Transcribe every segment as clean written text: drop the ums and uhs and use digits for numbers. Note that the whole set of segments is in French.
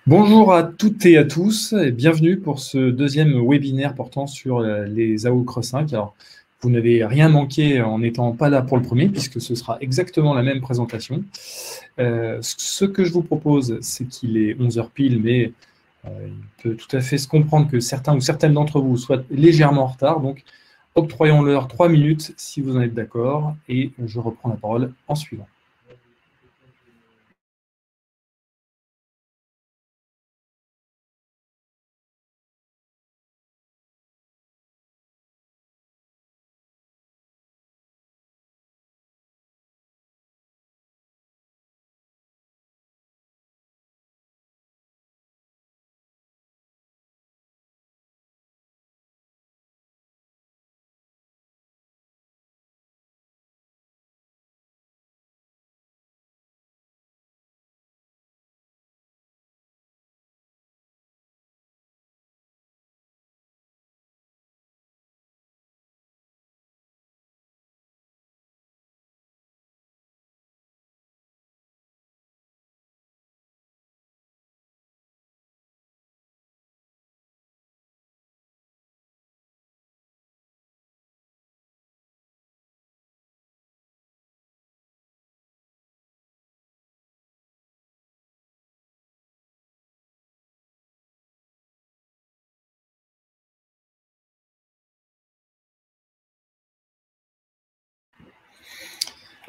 Bonjour à toutes et à tous et bienvenue pour ce deuxième webinaire portant sur les AO Creux 5. Alors, vous n'avez rien manqué en n'étant pas là pour le premier puisque ce sera exactement la même présentation. Ce que je vous propose, c'est qu'il est 11 h pile, mais il peut tout à fait se comprendre que certains ou certaines d'entre vous soient légèrement en retard. Donc, octroyons-leur 3 minutes si vous en êtes d'accord et je reprends la parole en suivant.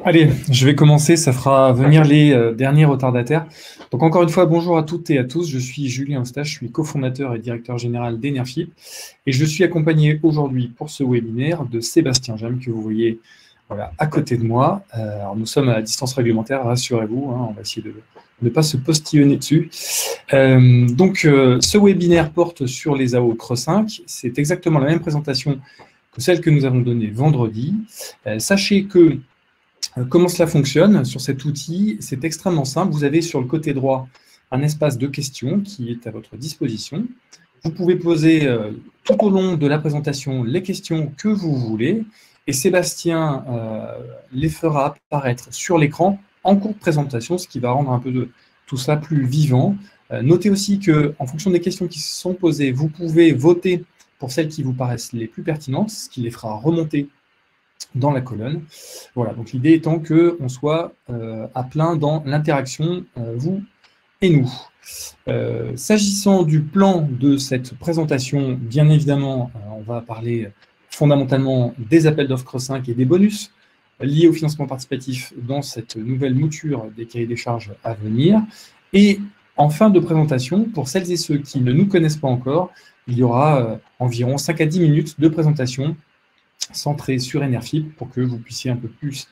Allez, je vais commencer, ça fera venir les derniers retardataires. Donc encore une fois, bonjour à toutes et à tous, je suis Julien Eustache, je suis cofondateur et directeur général d'Enerfip et je suis accompagné aujourd'hui pour ce webinaire de Sébastien James que vous voyez voilà, à côté de moi. Alors nous sommes à la distance réglementaire, rassurez-vous, hein, on va essayer de ne pas se postillonner dessus. Ce webinaire porte sur les AO Creux 5, c'est exactement la même présentation que celle que nous avons donnée vendredi. Sachez que comment cela fonctionne sur cet outil? C'est extrêmement simple. Vous avez sur le côté droit un espace de questions qui est à votre disposition. Vous pouvez poser tout au long de la présentation les questions que vous voulez et Sébastien les fera apparaître sur l'écran en cours de présentation, ce qui va rendre un peu de tout ça plus vivant. Notez aussi qu'en fonction des questions qui sont posées, vous pouvez voter pour celles qui vous paraissent les plus pertinentes, ce qui les fera remonter dans la colonne. Voilà, donc l'idée étant qu'on soit à plein dans l'interaction, vous et nous. S'agissant du plan de cette présentation, bien évidemment, on va parler fondamentalement des appels d'offres Creux 5 et des bonus liés au financement participatif dans cette nouvelle mouture des cahiers des charges à venir. Et en fin de présentation, pour celles et ceux qui ne nous connaissent pas encore, il y aura environ 5 à 10 minutes de présentation centré sur Enerfip pour que vous puissiez un peu plus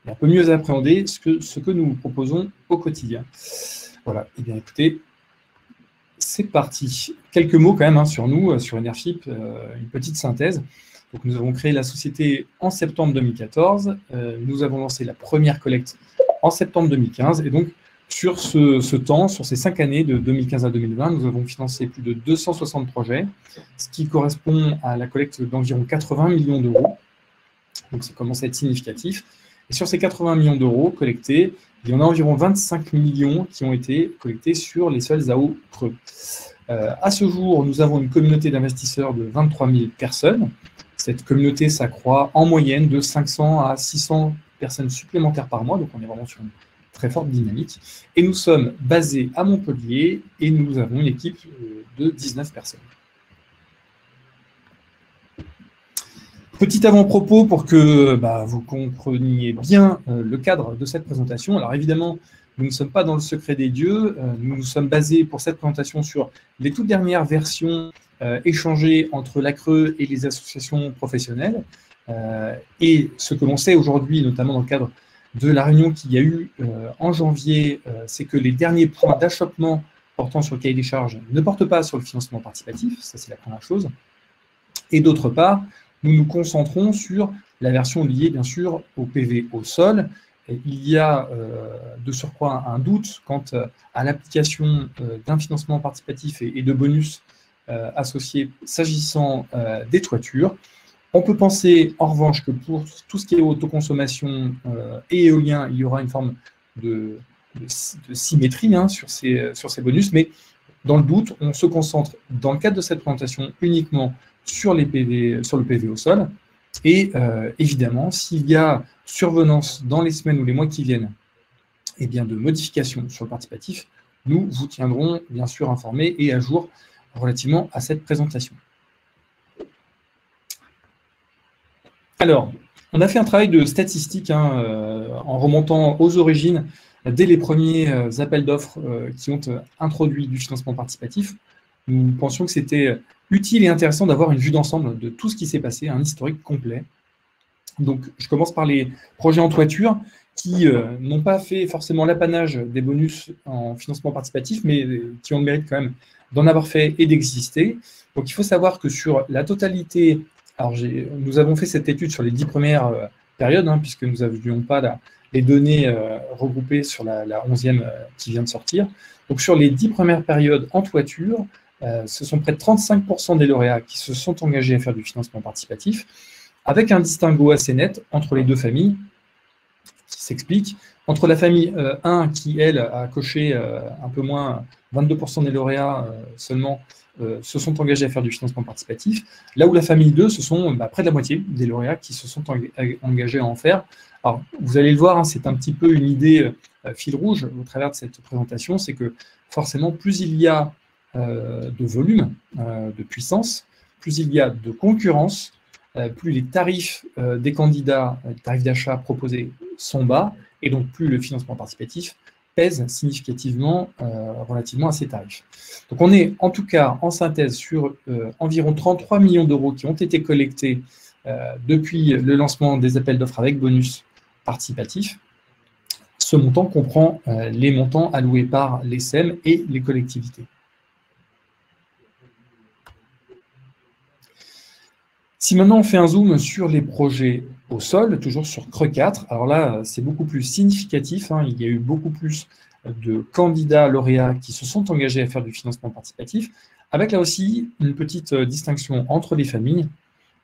et un peu mieux appréhender ce que nous vous proposons au quotidien. Voilà, et bien écoutez, c'est parti. Quelques mots quand même sur nous, sur Enerfip, une petite synthèse. Donc, nous avons créé la société en septembre 2014, nous avons lancé la première collecte en septembre 2015, et donc sur ce temps, sur ces 5 années de 2015 à 2020, nous avons financé plus de 260 projets, ce qui correspond à la collecte d'environ 80 millions d'euros. Donc ça commence à être significatif. Et sur ces 80 millions d'euros collectés, il y en a environ 25 millions qui ont été collectés sur les seuls AO Creux. À ce jour, nous avons une communauté d'investisseurs de 23 000 personnes. Cette communauté s'accroît en moyenne de 500 à 600 personnes supplémentaires par mois, donc on est vraiment sur une très forte dynamique. Et nous sommes basés à Montpellier et nous avons une équipe de 19 personnes. Petit avant-propos pour que vous compreniez bien le cadre de cette présentation. Alors évidemment, nous ne sommes pas dans le secret des dieux. Nous nous sommes basés pour cette présentation sur les toutes dernières versions échangées entre la Creux et les associations professionnelles. Et ce que l'on sait aujourd'hui, notamment dans le cadre de la réunion qu'il y a eu en janvier, c'est que les derniers points d'achoppement portant sur le cahier des charges ne portent pas sur le financement participatif, ça c'est la première chose. Et d'autre part, nous nous concentrons sur la version liée bien sûr au PV au sol. Et il y a de surcroît un doute quant à l'application d'un financement participatif et de bonus associés s'agissant des toitures. On peut penser, en revanche, que pour tout ce qui est autoconsommation et éolien, il y aura une forme de de symétrie hein, sur ces bonus, mais dans le doute, on se concentre, dans le cadre de cette présentation, uniquement sur le PV au sol. Et évidemment, s'il y a survenance dans les semaines ou les mois qui viennent eh bien, de modifications sur le participatif, nous vous tiendrons bien sûr informés et à jour relativement à cette présentation. Alors, on a fait un travail de statistique hein, en remontant aux origines dès les premiers appels d'offres qui ont introduit du financement participatif. Nous pensions que c'était utile et intéressant d'avoir une vue d'ensemble de tout ce qui s'est passé, un historique complet. Donc, je commence par les projets en toiture qui n'ont pas fait forcément l'apanage des bonus en financement participatif, mais qui ont le mérite quand même d'en avoir fait et d'exister. Donc, il faut savoir que sur la totalité, alors nous avons fait cette étude sur les 10 premières périodes, hein, puisque nous n'avions pas les données regroupées sur la 11e qui vient de sortir. Donc, sur les 10 premières périodes en toiture, ce sont près de 35% des lauréats qui se sont engagés à faire du financement participatif, avec un distinguo assez net entre les deux familles, qui s'explique. Entre la famille 1, qui, elle, a coché un peu moins, 22% des lauréats seulement, se sont engagés à faire du financement participatif, là où la famille 2, ce sont près de la moitié des lauréats qui se sont engagés à en faire. Alors, vous allez le voir, hein, c'est un petit peu une idée fil rouge au travers de cette présentation, c'est que forcément, plus il y a de volume, de puissance, plus il y a de concurrence, plus les tarifs des candidats, les tarifs d'achat proposés sont bas, et donc plus le financement participatif pèse significativement relativement à ces tarifs. Donc on est en tout cas en synthèse sur environ 33 millions d'euros qui ont été collectés depuis le lancement des appels d'offres avec bonus participatif. Ce montant comprend les montants alloués par les SEM et les collectivités. Si maintenant on fait un zoom sur les projets au sol, toujours sur Creux 4, alors là, c'est beaucoup plus significatif. Hein, il y a eu beaucoup plus de candidats lauréats qui se sont engagés à faire du financement participatif, avec là aussi une petite distinction entre les familles.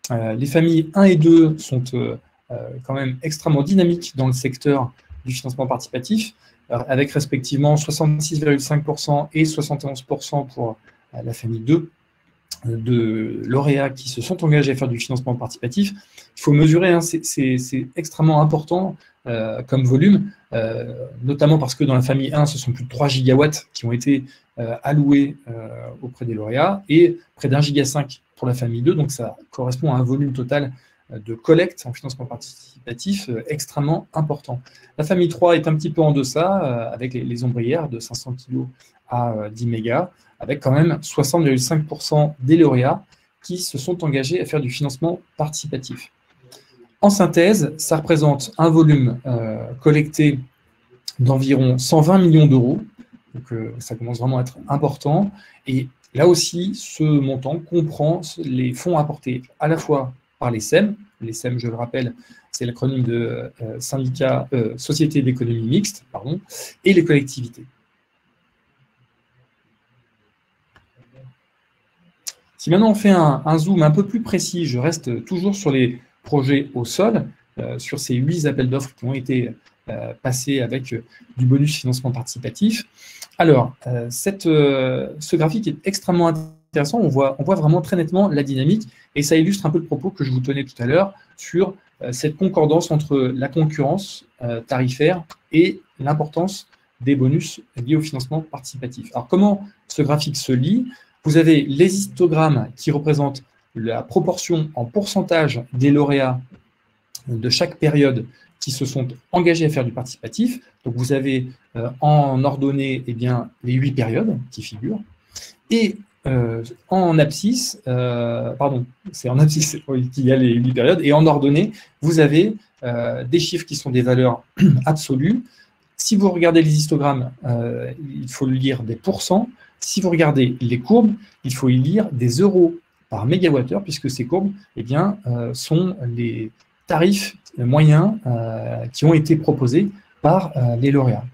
Les familles 1 et 2 sont quand même extrêmement dynamiques dans le secteur du financement participatif, avec respectivement 66,5% et 71% pour la famille 2. De lauréats qui se sont engagés à faire du financement participatif. Il faut mesurer, hein, c'est extrêmement important comme volume, notamment parce que dans la famille 1, ce sont plus de 3 gigawatts qui ont été alloués auprès des lauréats et près d'1,5 giga pour la famille 2, donc ça correspond à un volume total de collecte en financement participatif extrêmement important. La famille 3 est un petit peu en deçà, avec les ombrières de 500 kg à 10 mégas, avec quand même 60,5% des lauréats qui se sont engagés à faire du financement participatif. En synthèse, ça représente un volume collecté d'environ 120 millions d'euros, donc ça commence vraiment à être important, et là aussi, ce montant comprend les fonds apportés à la fois par les SEM, je le rappelle, c'est l'acronyme de Société d'économie mixte, pardon, et les collectivités. Si maintenant on fait un zoom un peu plus précis, je reste toujours sur les projets au sol, sur ces 8 appels d'offres qui ont été passés avec du bonus financement participatif. Alors, ce graphique est extrêmement intéressant, on voit vraiment très nettement la dynamique, et ça illustre un peu le propos que je vous tenais tout à l'heure sur cette concordance entre la concurrence tarifaire et l'importance des bonus liés au financement participatif. Alors, comment ce graphique se lit ? Vous avez les histogrammes qui représentent la proportion en pourcentage des lauréats de chaque période qui se sont engagés à faire du participatif. Donc, vous avez en ordonnée eh bien, les 8 périodes qui figurent. Et en abscisse, c'est en abscisse qu'il y a les 8 périodes. Et en ordonnée, vous avez des chiffres qui sont des valeurs absolues. Si vous regardez les histogrammes, il faut lire des pourcents. Si vous regardez les courbes, il faut y lire des euros par mégawattheure, puisque ces courbes eh bien, sont les tarifs moyens qui ont été proposés par les lauréats.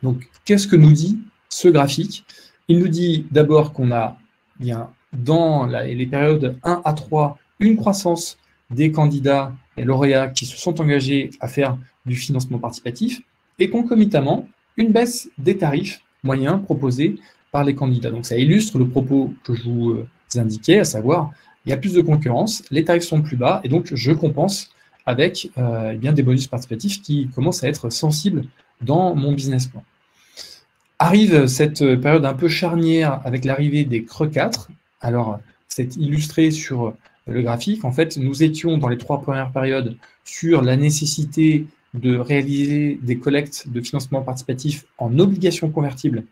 Donc, qu'est-ce que nous dit ce graphique? Il nous dit d'abord qu'on a bien dans les périodes 1 à 3 une croissance des candidats et lauréats qui se sont engagés à faire du financement participatif, et concomitamment, une baisse des tarifs moyens proposés par les candidats. Donc ça illustre le propos que je vous indiquais, à savoir, il y a plus de concurrence, les tarifs sont plus bas, et donc je compense avec eh bien, des bonus participatifs qui commencent à être sensibles dans mon business plan. Arrive cette période un peu charnière avec l'arrivée des creux 4. Alors, c'est illustré sur le graphique. En fait, nous étions dans les 3 premières périodes sur la nécessité de réaliser des collectes de financement participatif en obligations convertibles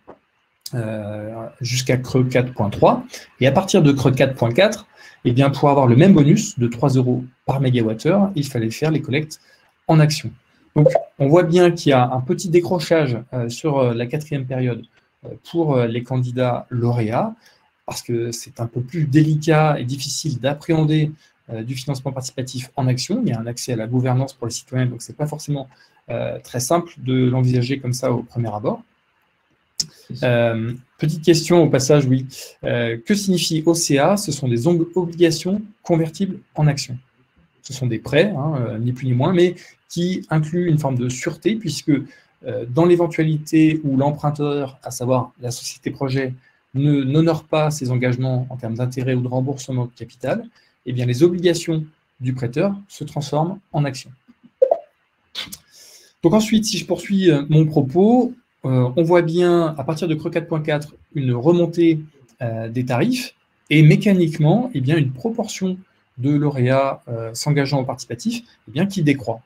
jusqu'à creux 4.3. Et à partir de creux 4.4, eh bien, pour avoir le même bonus de 3 € par mégawattheure, il fallait faire les collectes en actions. Donc, on voit bien qu'il y a un petit décrochage sur la 4e période pour les candidats lauréats, parce que c'est un peu plus délicat et difficile d'appréhender du financement participatif en action. Il y a un accès à la gouvernance pour les citoyens, donc ce n'est pas forcément très simple de l'envisager comme ça au premier abord. Petite question au passage, oui. Que signifie OCA? Ce sont des obligations convertibles en actions. Ce sont des prêts, ni plus ni moins, mais qui incluent une forme de sûreté, puisque dans l'éventualité où l'emprunteur, à savoir la société projet, n'honore pas ses engagements en termes d'intérêt ou de remboursement de capital, eh bien les obligations du prêteur se transforment en actions. Donc ensuite, si je poursuis mon propos, on voit bien, à partir de creux 4.4, une remontée des tarifs, et mécaniquement, eh bien, une proportion de lauréats s'engageant au participatif eh bien, qui décroît.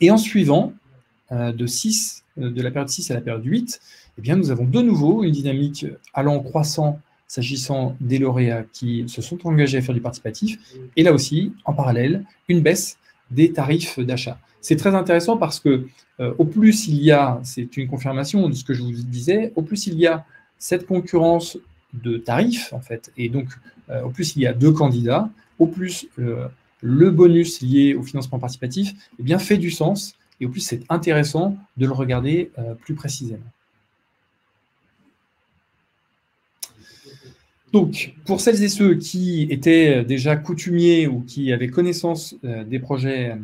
Et en suivant, de la période 6 à la période 8, eh bien, nous avons de nouveau une dynamique allant croissant s'agissant des lauréats qui se sont engagés à faire du participatif, et là aussi, en parallèle, une baisse des tarifs d'achat. C'est très intéressant parce que au plus il y a, c'est une confirmation de ce que je vous disais, au plus il y a cette concurrence de tarifs, en fait, et donc au plus il y a 2 candidats, au plus le bonus lié au financement participatif eh bien, fait du sens, et au plus c'est intéressant de le regarder plus précisément. Donc, pour celles et ceux qui étaient déjà coutumiers ou qui avaient connaissance des projets,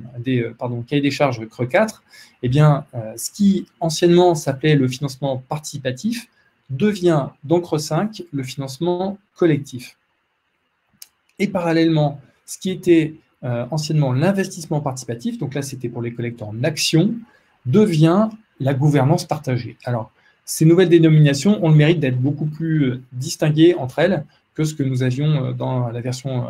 cahiers des charges creux 4, eh bien, ce qui anciennement s'appelait le financement participatif devient dans creux 5 le financement collectif. Et parallèlement, ce qui était anciennement l'investissement participatif, donc là c'était pour les collectes en actions, devient la gouvernance partagée. Alors, ces nouvelles dénominations ont le mérite d'être beaucoup plus distinguées entre elles que ce que nous avions dans la version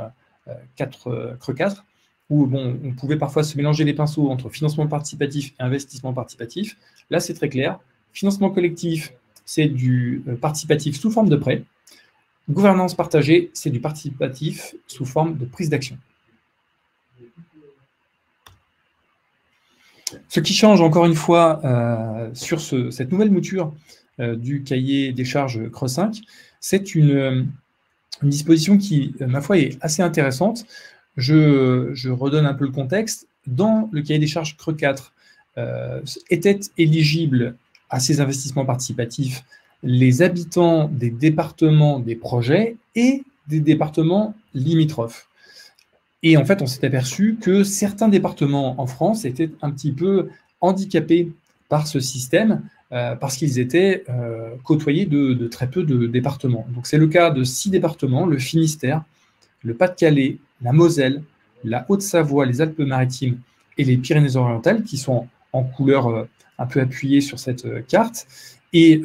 creux 4, où bon, on pouvait parfois se mélanger les pinceaux entre financement participatif et investissement participatif. Là, c'est très clair. Financement collectif, c'est du participatif sous forme de prêt. Gouvernance partagée, c'est du participatif sous forme de prise d'action. Ce qui change encore une fois sur cette nouvelle mouture du cahier des charges creux 5, c'est une disposition qui, ma foi, est assez intéressante. Je redonne un peu le contexte. Dans le cahier des charges creux 4, étaient éligibles à ces investissements participatifs les habitants des départements des projets et des départements limitrophes. Et en fait, on s'est aperçu que certains départements en France étaient un petit peu handicapés par ce système parce qu'ils étaient côtoyés de très peu de départements. Donc, c'est le cas de 6 départements, le Finistère, le Pas-de-Calais, la Moselle, la Haute-Savoie, les Alpes-Maritimes et les Pyrénées-Orientales, qui sont en couleur un peu appuyée sur cette carte. Et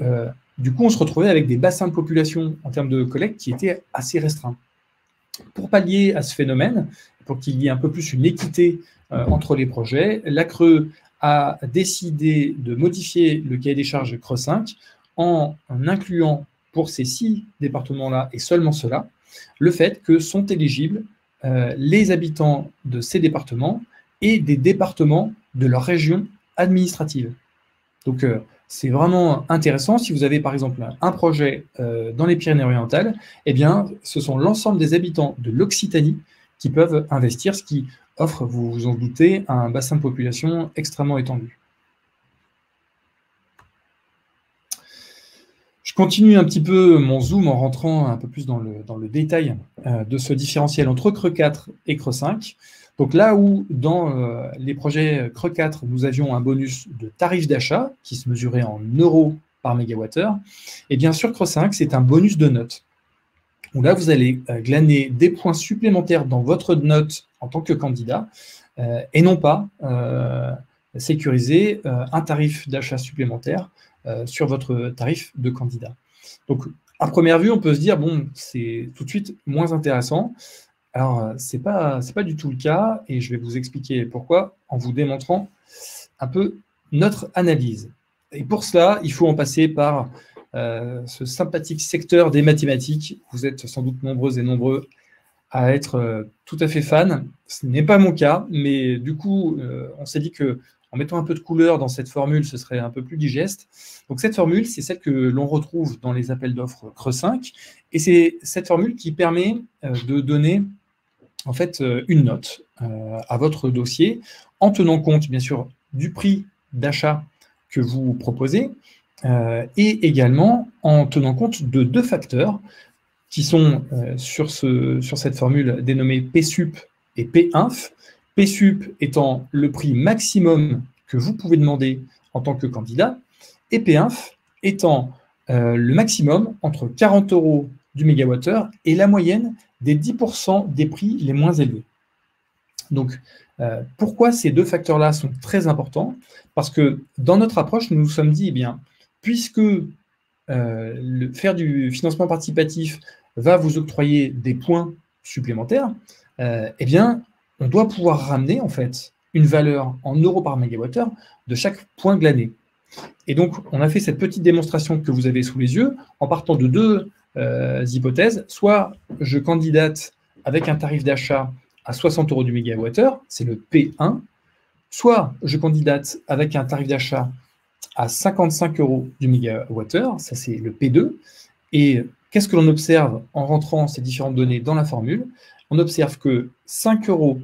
du coup, on se retrouvait avec des bassins de population en termes de collecte qui étaient assez restreints. Pour pallier à ce phénomène, pour qu'il y ait un peu plus une équité entre les projets, la Creux a décidé de modifier le cahier des charges creux 5 en incluant pour ces 6 départements-là, et seulement ceux-là, le fait que sont éligibles les habitants de ces départements et des départements de leur région administrative. Donc, c'est vraiment intéressant. Si vous avez par exemple un projet dans les Pyrénées-Orientales, eh bien, ce sont l'ensemble des habitants de l'Occitanie qui peuvent investir, ce qui offre, vous vous en doutez, un bassin de population extrêmement étendu. Je continue un petit peu mon zoom en rentrant un peu plus dans le détail de ce différentiel entre Creux 4 et Creux 5. Donc là où dans les projets Creux 4, nous avions un bonus de tarif d'achat qui se mesurait en euros par mégawattheure, et bien sûr Creux 5, c'est un bonus de notes. Donc là, vous allez glaner des points supplémentaires dans votre note en tant que candidat et non pas sécuriser un tarif d'achat supplémentaire sur votre tarif de candidat. Donc, à première vue, on peut se dire, bon, c'est tout de suite moins intéressant. Alors, ce n'est pas du tout le cas, et je vais vous expliquer pourquoi en vous démontrant un peu notre analyse. Et pour cela, il faut en passer par ce sympathique secteur des mathématiques. Vous êtes sans doute nombreuses et nombreux à être tout à fait fans. Ce n'est pas mon cas, mais du coup, on s'est dit que en mettant un peu de couleur dans cette formule, ce serait un peu plus digeste. Donc cette formule, c'est celle que l'on retrouve dans les appels d'offres Creux 5, et c'est cette formule qui permet de donner en fait une note à votre dossier, en tenant compte, bien sûr, du prix d'achat que vous proposez, et également en tenant compte de deux facteurs qui sont sur cette formule dénommée PSUP et PINF. PSUP étant le prix maximum que vous pouvez demander en tant que candidat, et PINF étant le maximum entre 40 € du mégawattheure et la moyenne des 10% des prix les moins élevés. Donc, pourquoi ces deux facteurs-là sont très importants? Parce que dans notre approche, nous nous sommes dit, eh bien, puisque faire du financement participatif va vous octroyer des points supplémentaires, eh bien, on doit pouvoir ramener en fait une valeur en euros par mégawattheure de chaque point glané. Et donc, on a fait cette petite démonstration que vous avez sous les yeux en partant de deux hypothèses. Soit je candidate avec un tarif d'achat à 60 € du mégawattheure, c'est le P1, soit je candidate avec un tarif d'achat à 55 € du mégawattheure, ça c'est le P2. Et qu'est-ce que l'on observe en rentrant ces différentes données dans la formule? On observe que 5 €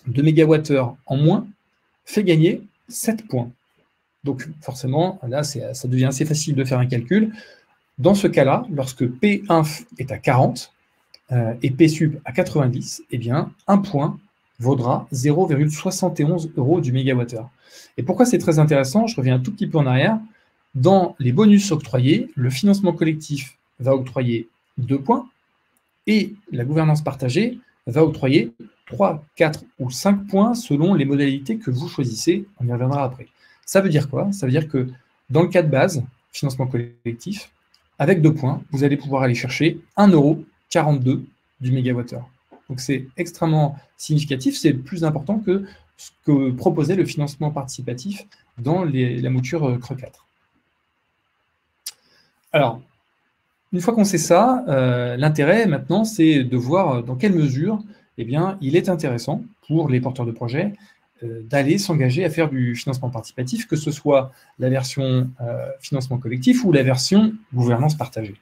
de mégawattheure en moins fait gagner 7 points. Donc forcément, là, ça devient assez facile de faire un calcul. Dans ce cas-là, lorsque P1 est à 40 et P-sub à 90, eh bien, un point vaudra 0,71 € du mégawattheure. Et pourquoi c'est très intéressant? Je reviens un tout petit peu en arrière. Dans les bonus octroyés, le financement collectif va octroyer 2 points et la gouvernance partagée va octroyer 3, 4 ou 5 points selon les modalités que vous choisissez. On y reviendra après. Ça veut dire quoi? Ça veut dire que dans le cas de base, financement collectif, avec 2 points, vous allez pouvoir aller chercher 1,42 € du mégawattheure. Donc c'est extrêmement significatif, c'est plus important que ce que proposait le financement participatif dans la mouture Creux 4. Alors, une fois qu'on sait ça, l'intérêt maintenant, c'est de voir dans quelle mesure eh bien, il est intéressant pour les porteurs de projets d'aller s'engager à faire du financement participatif, que ce soit la version financement collectif ou la version gouvernance partagée.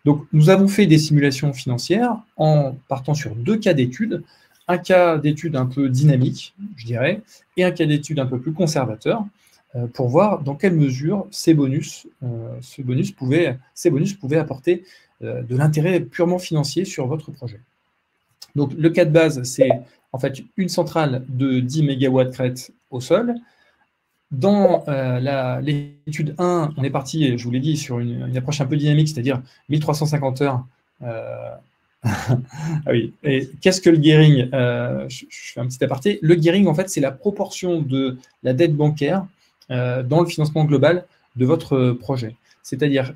Donc, nous avons fait des simulations financières en partant sur 2 cas d'études, un cas d'étude un peu dynamique, je dirais, et un cas d'étude un peu plus conservateur, pour voir dans quelle mesure ces bonus pouvaient apporter de l'intérêt purement financier sur votre projet. Donc, le cas de base, c'est en fait une centrale de 10 MW crête au sol. Dans l'étude 1, on est parti, je vous l'ai dit, sur une approche un peu dynamique, c'est-à-dire 1350 heures. Ah oui. Et qu'est-ce que le gearing? Je fais un petit aparté. Le gearing, en fait, c'est la proportion de la dette bancaire dans le financement global de votre projet. C'est-à-dire,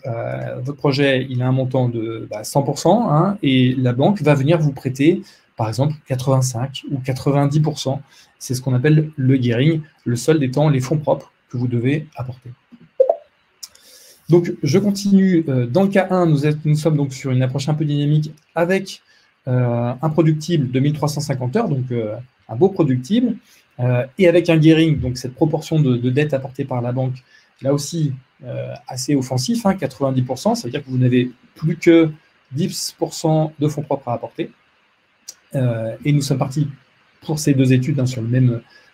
votre projet, il a un montant de 100%, hein, et la banque va venir vous prêter, par exemple, 85 ou 90%. C'est ce qu'on appelle le gearing, le solde étant les fonds propres que vous devez apporter. Donc, je continue. Dans le cas 1, nous sommes donc sur une approche un peu dynamique avec un productible de 1350 heures, donc un beau productible, et avec un gearing, donc cette proportion de dette apportée par la banque, là aussi assez offensif, hein, 90%, ça veut dire que vous n'avez plus que 10% de fonds propres à apporter. Et nous sommes partis pour ces 2 études hein, sur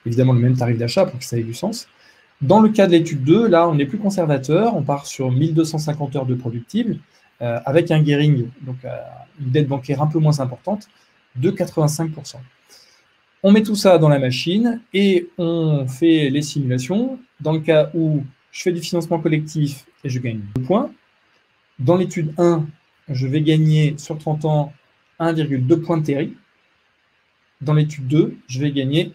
évidemment le même tarif d'achat pour que ça ait du sens. Dans le cas de l'étude 2, là, on est plus conservateur, on part sur 1250 heures de productible, avec un gearing, donc une dette bancaire un peu moins importante, de 85%. On met tout ça dans la machine et on fait les simulations. Dans le cas où je fais du financement collectif et je gagne 2 points, dans l'étude 1, je vais gagner sur 30 ans 1,2 points de TRI. Dans l'étude 2, je vais gagner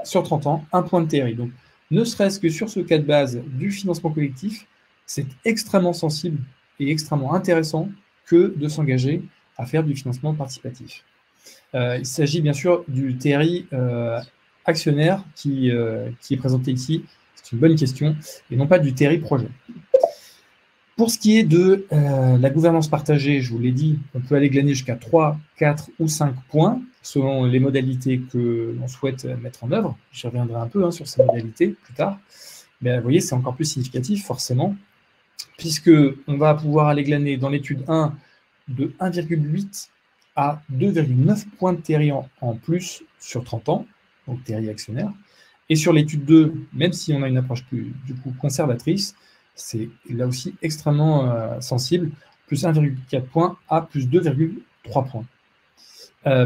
sur 30 ans 1 point de TRI. Donc, ne serait-ce que sur ce cas de base du financement collectif, c'est extrêmement sensible et extrêmement intéressant que de s'engager à faire du financement participatif. Il s'agit bien sûr du TRI actionnaire qui est présenté ici. C'est une bonne question, et non pas du TRI projet. Pour ce qui est de la gouvernance partagée, je vous l'ai dit, on peut aller glaner jusqu'à 3, 4 ou 5 points selon les modalités que l'on souhaite mettre en œuvre. J'y reviendrai un peu sur ces modalités plus tard. Mais vous voyez, c'est encore plus significatif, forcément, puisqu'on va pouvoir aller glaner dans l'étude 1 de 1,8 à 2,9 points de TRI en plus sur 30 ans, donc TRI actionnaire. Et sur l'étude 2, même si on a une approche plus du coup conservatrice, c'est là aussi extrêmement sensible, plus 1,4 points à plus 2,3 points.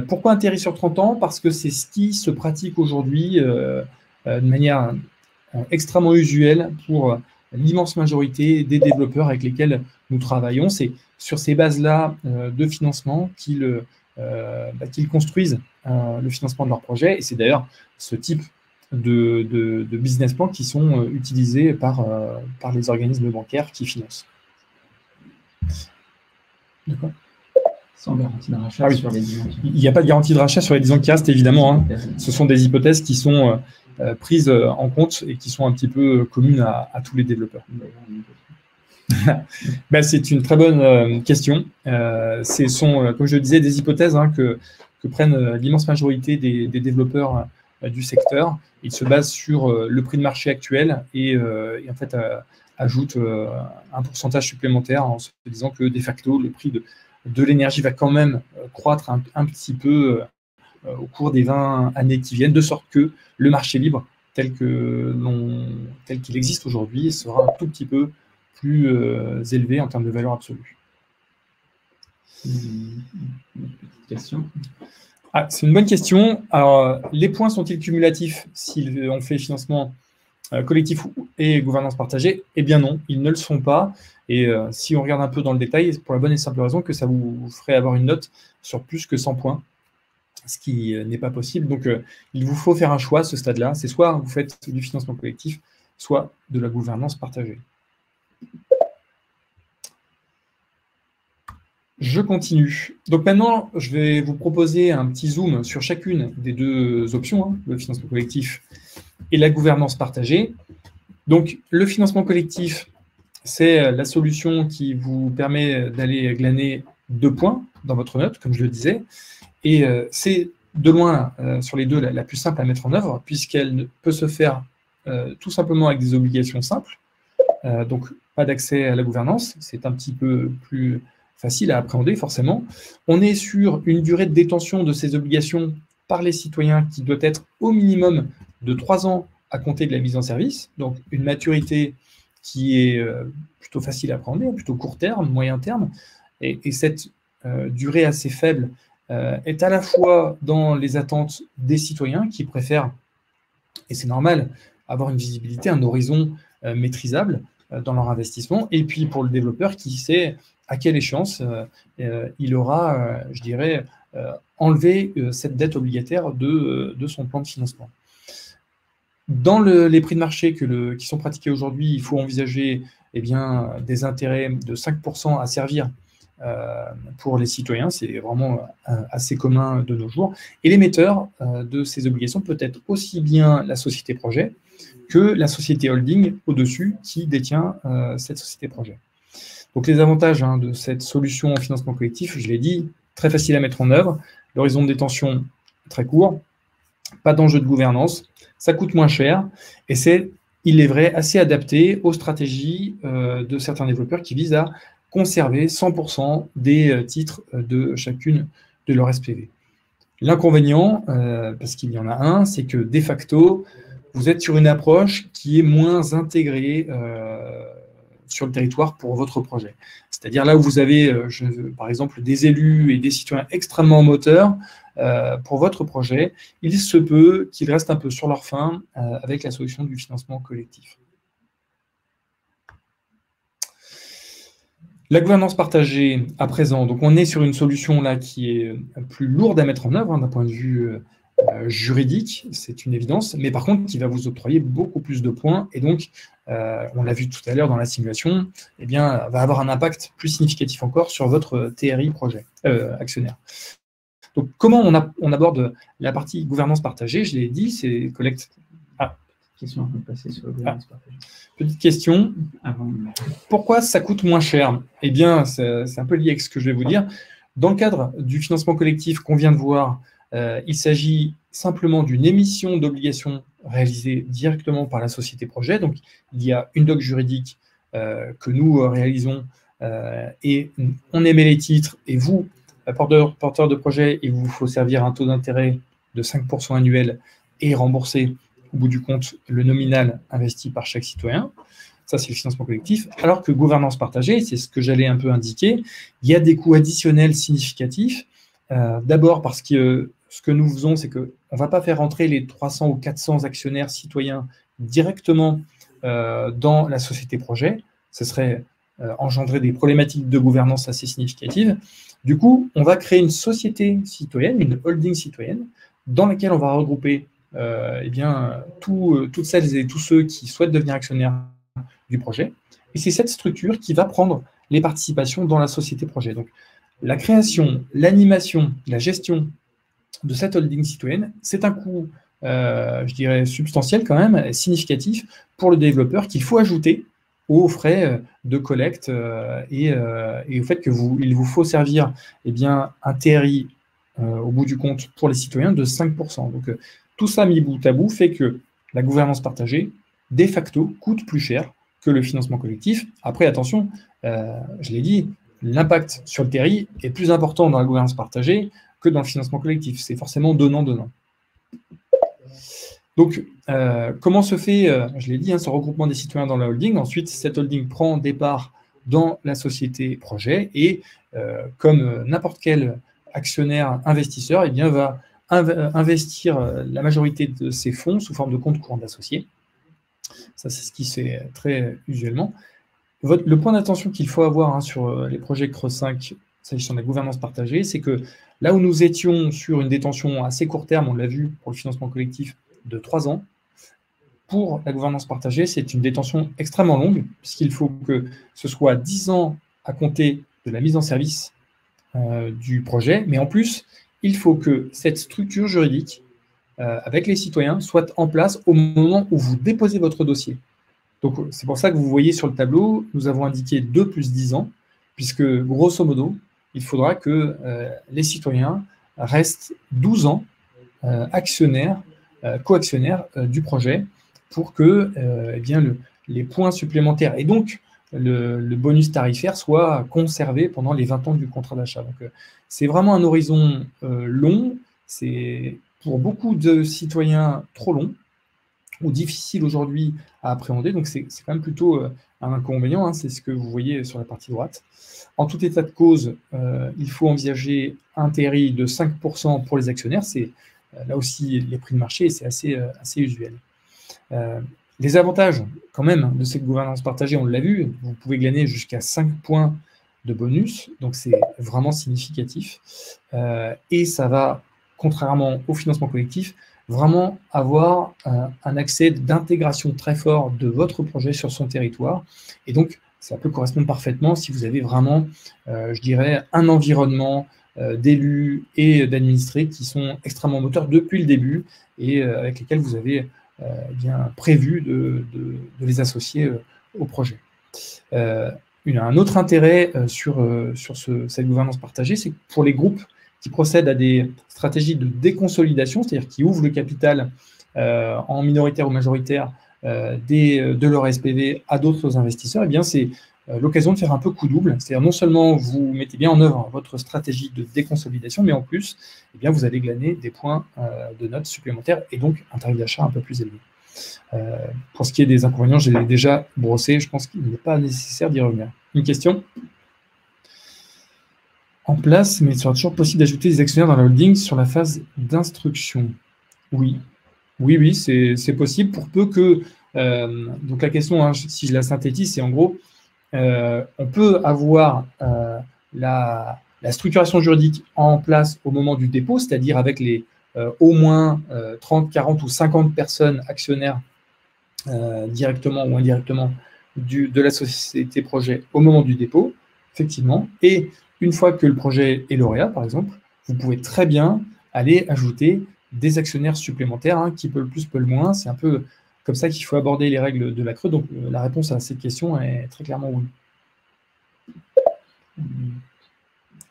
Pourquoi un TRI sur 30 ans? Parce que c'est ce qui se pratique aujourd'hui de manière extrêmement usuelle pour l'immense majorité des développeurs avec lesquels nous travaillons. C'est sur ces bases-là de financement qu'ils construisent le financement de leur projet. Et c'est d'ailleurs ce type de business plans qui sont utilisés par les organismes bancaires qui financent. D'accord. Sans garantie de rachat sur les 10 ans. Il n'y a pas de garantie de rachat sur les 10 ans qui restent, évidemment. Ce sont des hypothèses qui sont prises en compte et qui sont un petit peu communes à tous les développeurs. C'est une très bonne question. Ce sont, comme je le disais, des hypothèses que prennent l'immense majorité des développeurs du secteur. Ils se basent sur le prix de marché actuel et en fait ajoutent un pourcentage supplémentaire en se disant que de facto, le prix de l'énergie va quand même croître un petit peu au cours des 20 années qui viennent, de sorte que le marché libre, tel qu'il existe aujourd'hui, sera un tout petit peu plus élevé en termes de valeur absolue. Une petite question. C'est une bonne question. Alors, les points sont-ils cumulatifs si on fait financement collectif et gouvernance partagée? Eh bien non, ils ne le sont pas. Et si on regarde un peu dans le détail, c'est pour la bonne et simple raison que ça vous ferait avoir une note sur plus que 100 points, ce qui n'est pas possible. Donc, il vous faut faire un choix à ce stade-là. C'est soit vous faites du financement collectif, soit de la gouvernance partagée. Je continue. Donc maintenant, je vais vous proposer un petit zoom sur chacune des deux options, le financement collectif et la gouvernance partagée. Donc, le financement collectif, c'est la solution qui vous permet d'aller glaner 2 points dans votre note, comme je le disais. Et c'est de loin, sur les deux, la plus simple à mettre en œuvre, puisqu'elle peut se faire tout simplement avec des obligations simples. Donc, pas d'accès à la gouvernance, c'est un petit peu plus facile à appréhender, forcément. On est sur une durée de détention de ces obligations par les citoyens qui doit être au minimum de 3 ans à compter de la mise en service, donc une maturité qui est plutôt facile à appréhender, plutôt court terme, moyen terme, et cette durée assez faible est à la fois dans les attentes des citoyens qui préfèrent, et c'est normal, avoir une visibilité, un horizon maîtrisable dans leur investissement, et puis pour le développeur qui sait à quelle échéance il aura, je dirais, enlevé cette dette obligataire de son plan de financement. Dans les prix de marché qui sont pratiqués aujourd'hui, il faut envisager des intérêts de 5% à servir pour les citoyens. C'est vraiment assez commun de nos jours. Et l'émetteur de ces obligations peut être aussi bien la société projet que la société holding au-dessus qui détient cette société projet. Donc les avantages de cette solution en financement collectif, je l'ai dit, très facile à mettre en œuvre, l'horizon de détention très court, pas d'enjeu de gouvernance, ça coûte moins cher, et c'est, il est vrai, assez adapté aux stratégies de certains développeurs qui visent à conserver 100% des titres de chacune de leurs SPV. L'inconvénient, parce qu'il y en a un, c'est que de facto, vous êtes sur une approche qui est moins intégrée sur le territoire pour votre projet. C'est-à-dire là où vous avez, par exemple, des élus et des citoyens extrêmement moteurs pour votre projet, il se peut qu'ils restent un peu sur leur faim avec la solution du financement collectif. La gouvernance partagée, à présent, donc on est sur une solution là qui est plus lourde à mettre en œuvre d'un point de vue juridique, c'est une évidence, mais par contre qui va vous octroyer beaucoup plus de points et donc, on l'a vu tout à l'heure dans la simulation, eh bien, va avoir un impact plus significatif encore sur votre TRI projet actionnaire. Donc comment on aborde la partie gouvernance partagée? Je l'ai dit, c'est collecte. Question avant de passer sur la gouvernance partagée. Petite question. Pourquoi ça coûte moins cher? Eh bien, c'est un peu lié avec ce que je vais vous dire. Dans le cadre du financement collectif qu'on vient de voir, il s'agit simplement d'une émission d'obligations réalisée directement par la société projet. Donc, il y a une doc juridique que nous réalisons et on émet les titres. Et vous, porteur de projet, il vous faut servir un taux d'intérêt de 5% annuel et rembourser au bout du compte le nominal investi par chaque citoyen. Ça, c'est le financement collectif. Alors que gouvernance partagée, c'est ce que j'allais un peu indiquer, il y a des coûts additionnels significatifs. D'abord parce que ce que nous faisons, c'est qu'on ne va pas faire entrer les 300 ou 400 actionnaires citoyens directement dans la société projet. Ce serait engendrer des problématiques de gouvernance assez significatives. Du coup, on va créer une société citoyenne, une holding citoyenne, dans laquelle on va regrouper eh bien, toutes celles et tous ceux qui souhaitent devenir actionnaires du projet. Et c'est cette structure qui va prendre les participations dans la société projet. Donc, la création, l'animation, la gestion de cette holding citoyenne, c'est un coût, je dirais, substantiel quand même, significatif pour le développeur qu'il faut ajouter aux frais de collecte et au fait qu'il vous faut servir eh bien, un TRI au bout du compte pour les citoyens de 5%. Donc, tout ça mis bout à bout fait que la gouvernance partagée, de facto, coûte plus cher que le financement collectif. Après, attention, je l'ai dit, l'impact sur le TRI est plus important dans la gouvernance partagée que dans le financement collectif. C'est forcément donnant-donnant. Donc, comment se fait, je l'ai dit, ce regroupement des citoyens dans la holding? Ensuite, cette holding prend des parts dans la société projet et, comme n'importe quel actionnaire investisseur, eh bien, va investir la majorité de ses fonds sous forme de compte courant d'associés. Ça, c'est ce qui se fait très usuellement. Le point d'attention qu'il faut avoir sur les projets Creuse 5, s'agissant de la gouvernance partagée, c'est que là où nous étions sur une détention assez court terme, on l'a vu pour le financement collectif, de 3 ans, pour la gouvernance partagée, c'est une détention extrêmement longue, puisqu'il faut que ce soit 10 ans à compter de la mise en service du projet, mais en plus, il faut que cette structure juridique, avec les citoyens, soit en place au moment où vous déposez votre dossier. Donc, c'est pour ça que vous voyez sur le tableau, nous avons indiqué 2 plus 10 ans, puisque, grosso modo, il faudra que les citoyens restent 12 ans actionnaires, co-actionnaires du projet pour que eh bien, les points supplémentaires et donc le bonus tarifaire soient conservés pendant les 20 ans du contrat d'achat. Donc, c'est vraiment un horizon long, c'est pour beaucoup de citoyens trop long ou difficile aujourd'hui à appréhender, donc c'est quand même plutôt un inconvénient, c'est ce que vous voyez sur la partie droite. En tout état de cause, il faut envisager un TRI de 5% pour les actionnaires, c'est là aussi les prix de marché, et c'est assez usuel. Les avantages, quand même, de cette gouvernance partagée, on l'a vu, vous pouvez glaner jusqu'à 5 points de bonus, donc c'est vraiment significatif. Et ça va, contrairement au financement collectif, vraiment avoir un accès d'intégration très fort de votre projet sur son territoire. Et donc, ça peut correspondre parfaitement si vous avez vraiment, je dirais, un environnement d'élus et d'administrés qui sont extrêmement moteurs depuis le début et avec lesquels vous avez bien prévu de les associer au projet. Un autre intérêt sur cette gouvernance partagée, c'est que pour les groupes qui procèdent à des stratégies de déconsolidation, c'est-à-dire qui ouvrent le capital en minoritaire ou majoritaire de leur SPV à d'autres investisseurs, eh bien c'est l'occasion de faire un peu coup double. C'est-à-dire non seulement vous mettez bien en œuvre votre stratégie de déconsolidation, mais en plus, eh bien, vous allez glaner des points de notes supplémentaires et donc un tarif d'achat un peu plus élevé. Pour ce qui est des inconvénients, je l'ai déjà brossé, je pense qu'il n'est pas nécessaire d'y revenir. Une question ? En place, mais il sera toujours possible d'ajouter des actionnaires dans la holding sur la phase d'instruction. Oui, oui, c'est possible pour peu que... donc la question, hein, si je la synthétise, c'est en gros, on peut avoir la structuration juridique en place au moment du dépôt, c'est-à-dire avec les au moins 30, 40 ou 50 personnes actionnaires directement ou indirectement de la société projet au moment du dépôt, effectivement. Et une fois que le projet est lauréat, par exemple, vous pouvez très bien aller ajouter des actionnaires supplémentaires, hein, qui peut le plus, peut le moins. C'est un peu comme ça qu'il faut aborder les règles de la CRE. Donc, la réponse à cette question est très clairement oui.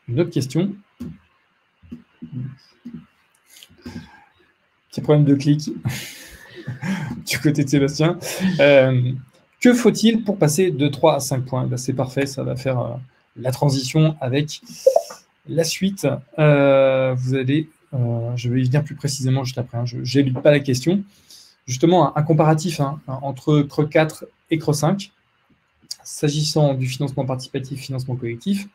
Une autre question. Petit problème de clic du côté de Sébastien. Que faut-il pour passer de 3 à 5 points? Ben, c'est parfait, ça va faire la transition avec la suite. Vous allez, je vais y venir plus précisément juste après, hein, je n'élude pas la question. Justement, un comparatif, hein, entre CRE 4 et CRE 5, s'agissant du financement participatif, financement collectif,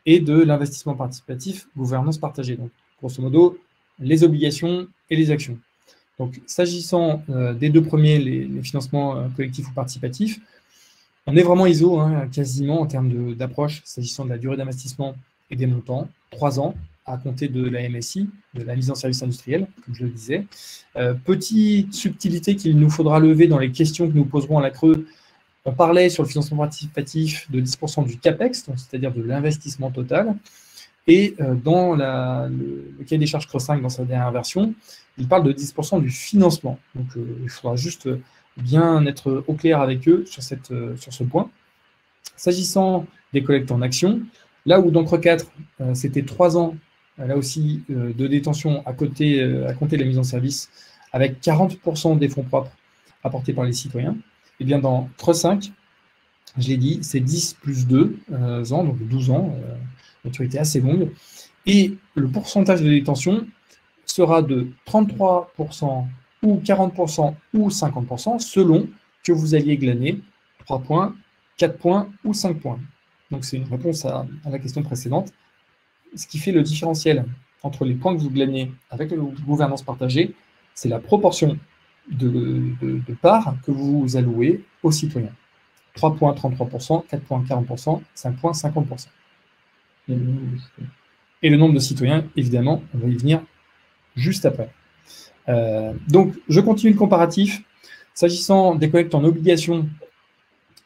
et de l'investissement participatif, gouvernance partagée. Donc, grosso modo, les obligations et les actions. Donc, s'agissant des deux premiers, les financements collectifs ou participatifs, on est vraiment ISO, hein, quasiment en termes d'approche, s'agissant de la durée d'investissement et des montants, 3 ans à compter de la MSI, de la mise en service industriel, comme je le disais. Petite subtilité qu'il nous faudra lever dans les questions que nous poserons à la CRE. On parlait sur le financement participatif de 10% du CAPEX, c'est-à-dire de l'investissement total. Et dans le cahier des charges CRE 5, dans sa dernière version, il parle de 10% du financement. Donc, il faudra juste bien être au clair avec eux sur ce point. S'agissant des collectes en actions, là où dans CRE 4, c'était 3 ans, là aussi, de détention à compter de la mise en service, avec 40% des fonds propres apportés par les citoyens, et bien dans CRE 5, je l'ai dit, c'est 10 plus 2 ans, donc 12 ans, maturité assez longue, et le pourcentage de détention sera de 33% ou 40% ou 50% selon que vous alliez glaner 3 points, 4 points ou 5 points. Donc c'est une réponse à la question précédente. Ce qui fait le différentiel entre les points que vous glanez avec la gouvernance partagée, c'est la proportion de parts que vous allouez aux citoyens. 3 points, 33%, 4 points, 40%, 5 points, 50%. Et le nombre de citoyens, évidemment, on va y venir juste après. Donc, je continue le comparatif. S'agissant des collectes en obligation,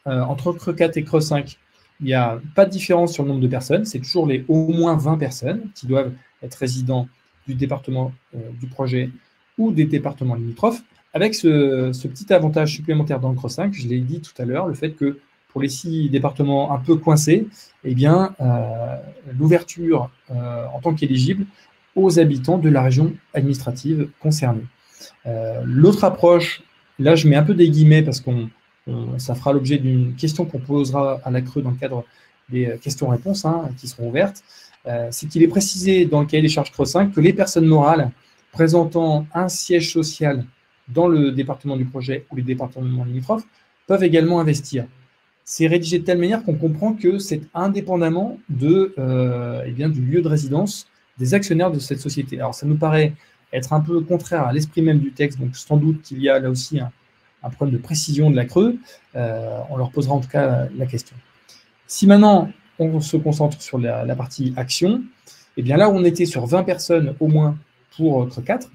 entre CRE 4 et CRE 5, il n'y a pas de différence sur le nombre de personnes. C'est toujours les au moins 20 personnes qui doivent être résidents du département du projet ou des départements limitrophes, avec ce petit avantage supplémentaire dans le CRE 5, je l'ai dit tout à l'heure, le fait que pour les 6 départements un peu coincés, eh bien, l'ouverture en tant qu'éligible aux habitants de la région administrative concernée. L'autre approche, là je mets un peu des guillemets parce que ça fera l'objet d'une question qu'on posera à la CRE dans le cadre des questions-réponses, hein, qui seront ouvertes, c'est qu'il est précisé dans le cahier des charges CRE 5 que les personnes morales présentant un siège social dans le département du projet ou les départements limitrophes peuvent également investir. C'est rédigé de telle manière qu'on comprend que c'est indépendamment eh bien, du lieu de résidence des actionnaires de cette société. Alors, ça nous paraît être un peu contraire à l'esprit même du texte, donc sans doute qu'il y a là aussi un problème de précision de la CRE. On leur posera en tout cas la question. Si maintenant, on se concentre sur la partie action, eh bien là où on était sur 20 personnes au moins pour CRE 4,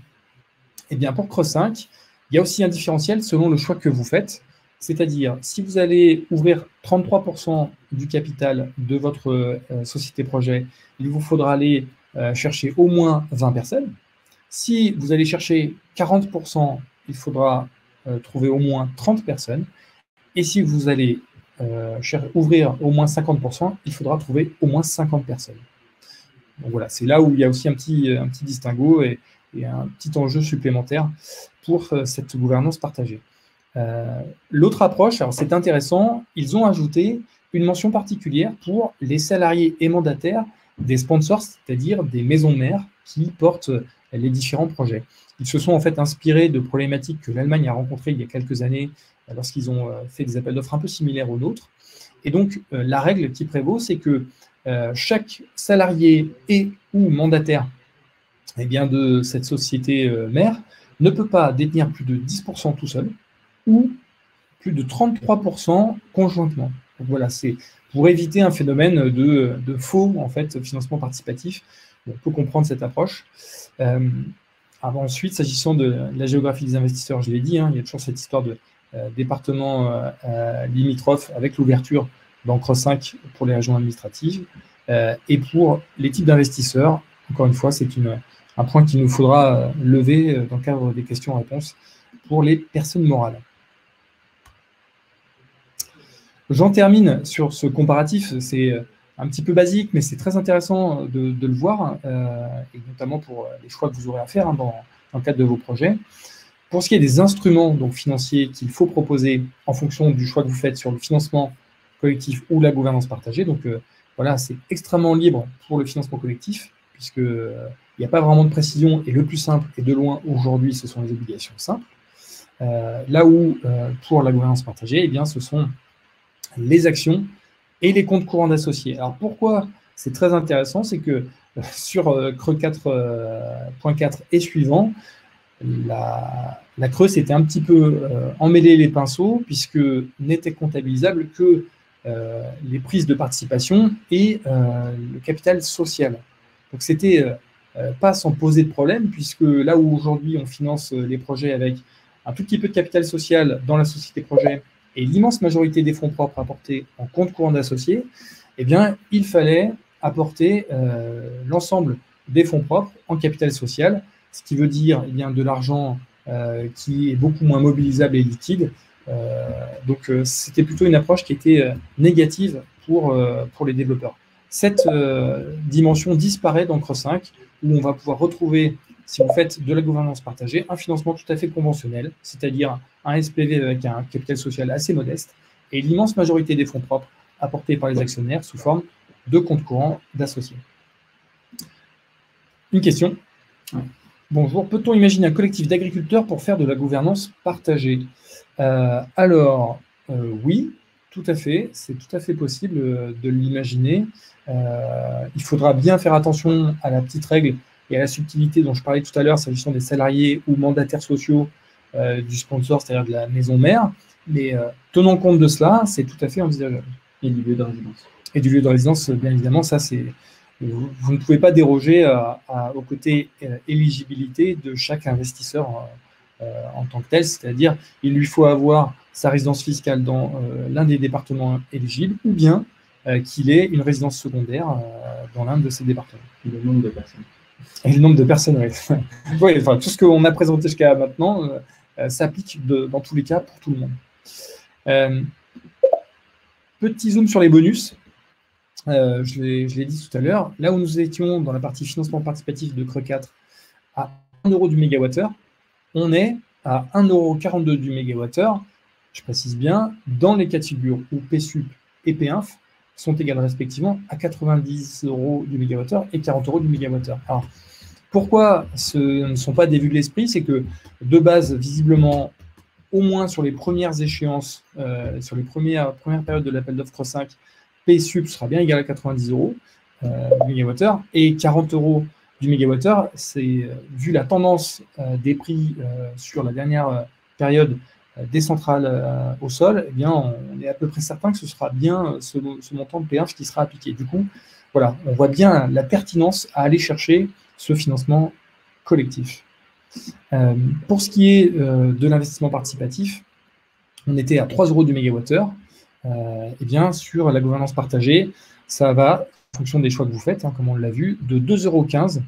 eh bien pour CRE 5, il y a aussi un différentiel selon le choix que vous faites. C'est-à-dire, si vous allez ouvrir 33% du capital de votre société projet, il vous faudra aller chercher au moins 20 personnes. Si vous allez chercher 40%, il faudra trouver au moins 30 personnes. Et si vous allez ouvrir au moins 50%, il faudra trouver au moins 50 personnes. Donc voilà, c'est là où il y a aussi un petit distinguo et un petit enjeu supplémentaire pour cette gouvernance partagée. L'autre approche, alors c'est intéressant, ils ont ajouté une mention particulière pour les salariés et mandataires des sponsors, c'est-à-dire des maisons mères qui portent les différents projets. Ils se sont en fait inspirés de problématiques que l'Allemagne a rencontrées il y a quelques années lorsqu'ils ont fait des appels d'offres un peu similaires aux nôtres. Et donc, la règle qui prévaut, c'est que chaque salarié et ou mandataire de cette société mère ne peut pas détenir plus de 10% tout seul ou plus de 33% conjointement. Donc voilà, c'est pour éviter un phénomène de faux en fait, financement participatif. On peut comprendre cette approche. Ensuite, s'agissant de la géographie des investisseurs, je l'ai dit, il y a toujours cette histoire de département limitrophe avec l'ouverture d'Ancre 5 pour les régions administratives. Et pour les types d'investisseurs, encore une fois, c'est un point qu'il nous faudra lever dans le cadre des questions-réponses pour les personnes morales. J'en termine sur ce comparatif, c'est un petit peu basique, mais c'est très intéressant de le voir, et notamment pour les choix que vous aurez à faire dans le cadre de vos projets. Pour ce qui est des instruments donc, financiers qu'il faut proposer en fonction du choix que vous faites sur le financement collectif ou la gouvernance partagée, donc voilà, c'est extrêmement libre pour le financement collectif, puisqu'il n'y a pas vraiment de précision, et le plus simple, et de loin aujourd'hui, ce sont les obligations simples. Là où, pour la gouvernance partagée, ce sont les actions et les comptes courants d'associés. Alors pourquoi c'est très intéressant, c'est que sur Creux 4.4 et suivant, la Creux s'était un petit peu emmêlé les pinceaux, puisque n'étaient comptabilisables que les prises de participation et le capital social. Donc c'était pas sans poser de problème, puisque là où aujourd'hui on finance les projets avec un tout petit peu de capital social dans la société projet et l'immense majorité des fonds propres apportés en compte courant d'associés, il fallait apporter l'ensemble des fonds propres en capital social, ce qui veut dire de l'argent qui est beaucoup moins mobilisable et liquide. Donc c'était plutôt une approche qui était négative pour les développeurs. Cette dimension disparaît dans Creux 5, où on va pouvoir retrouver, si vous faites de la gouvernance partagée, un financement tout à fait conventionnel, c'est-à-dire un SPV avec un capital social assez modeste, et l'immense majorité des fonds propres apportés par les actionnaires sous forme de compte courant d'associés. Une question. Bonjour, peut-on imaginer un collectif d'agriculteurs pour faire de la gouvernance partagée? Oui, tout à fait, c'est tout à fait possible de l'imaginer. Il faudra bien faire attention à la petite règle et à la subtilité dont je parlais tout à l'heure, s'agissant des salariés ou mandataires sociaux du sponsor, c'est-à-dire de la maison mère. Mais tenant compte de cela, c'est tout à fait envisageable. Et du lieu de résidence. Et du lieu de résidence, bien évidemment, ça c'est... Vous ne pouvez pas déroger au côté éligibilité de chaque investisseur en tant que tel, c'est-à-dire il lui faut avoir sa résidence fiscale dans l'un des départements éligibles, ou bien qu'il ait une résidence secondaire dans l'un de ces départements. Et le nombre de personnes. Et le nombre de personnes, oui. Oui, enfin, tout ce qu'on a présenté jusqu'à maintenant s'applique dans tous les cas pour tout le monde. Petit zoom sur les bonus. Je l'ai dit tout à l'heure, là où nous étions dans la partie financement participatif de Creux 4 à 1 € du mégawattheure, on est à 1,42 € du mégawattheure, je précise bien, dans les cas de figure où PSUP et PINF sont égales respectivement à 90 € du mégawattheure et 40 € du mégawattheure. Alors, pourquoi ce ne sont pas des vues de l'esprit? C'est que, de base, visiblement, au moins sur les premières échéances, sur les premières périodes de l'appel d'offres Creux 5, PSUP sera bien égal à 90 € du mégawattheure et 40 € du mégawattheure, c'est vu la tendance des prix sur la dernière période des centrales au sol, on est à peu près certain que ce sera bien ce montant de PINF qui sera appliqué. Du coup, voilà, on voit bien la pertinence à aller chercher ce financement collectif. Pour ce qui est de l'investissement participatif, on était à 3 € du mégawattheure. Sur la gouvernance partagée, ça va, en fonction des choix que vous faites, comme on l'a vu, de 2,15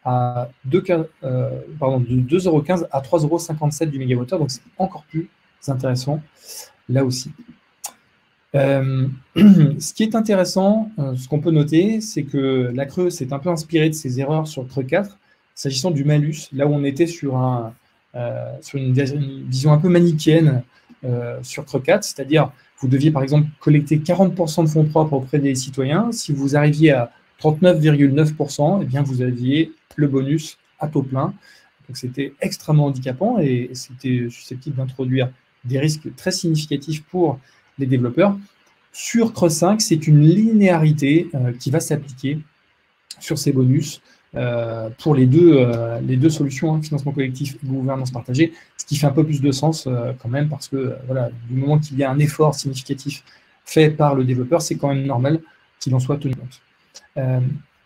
€ à 3,57 € du mégawattheure, donc c'est encore plus intéressant là aussi. Ce qui est intéressant, ce qu'on peut noter, c'est que la Creux s'est un peu inspirée de ses erreurs sur Creux 4, s'agissant du malus, là où on était sur une vision un peu manichéenne sur Creux 4, c'est-à-dire vous deviez par exemple collecter 40% de fonds propres auprès des citoyens. Si vous arriviez à 39,9%, vous aviez le bonus à taux plein. Donc c'était extrêmement handicapant et c'était susceptible d'introduire des risques très significatifs pour les développeurs. Sur Creuse 5, c'est une linéarité qui va s'appliquer sur ces bonus pour les deux solutions, hein, financement collectif et gouvernance partagée, ce qui fait un peu plus de sens quand même, parce que voilà, du moment qu'il y a un effort significatif fait par le développeur, c'est quand même normal qu'il en soit tenu compte.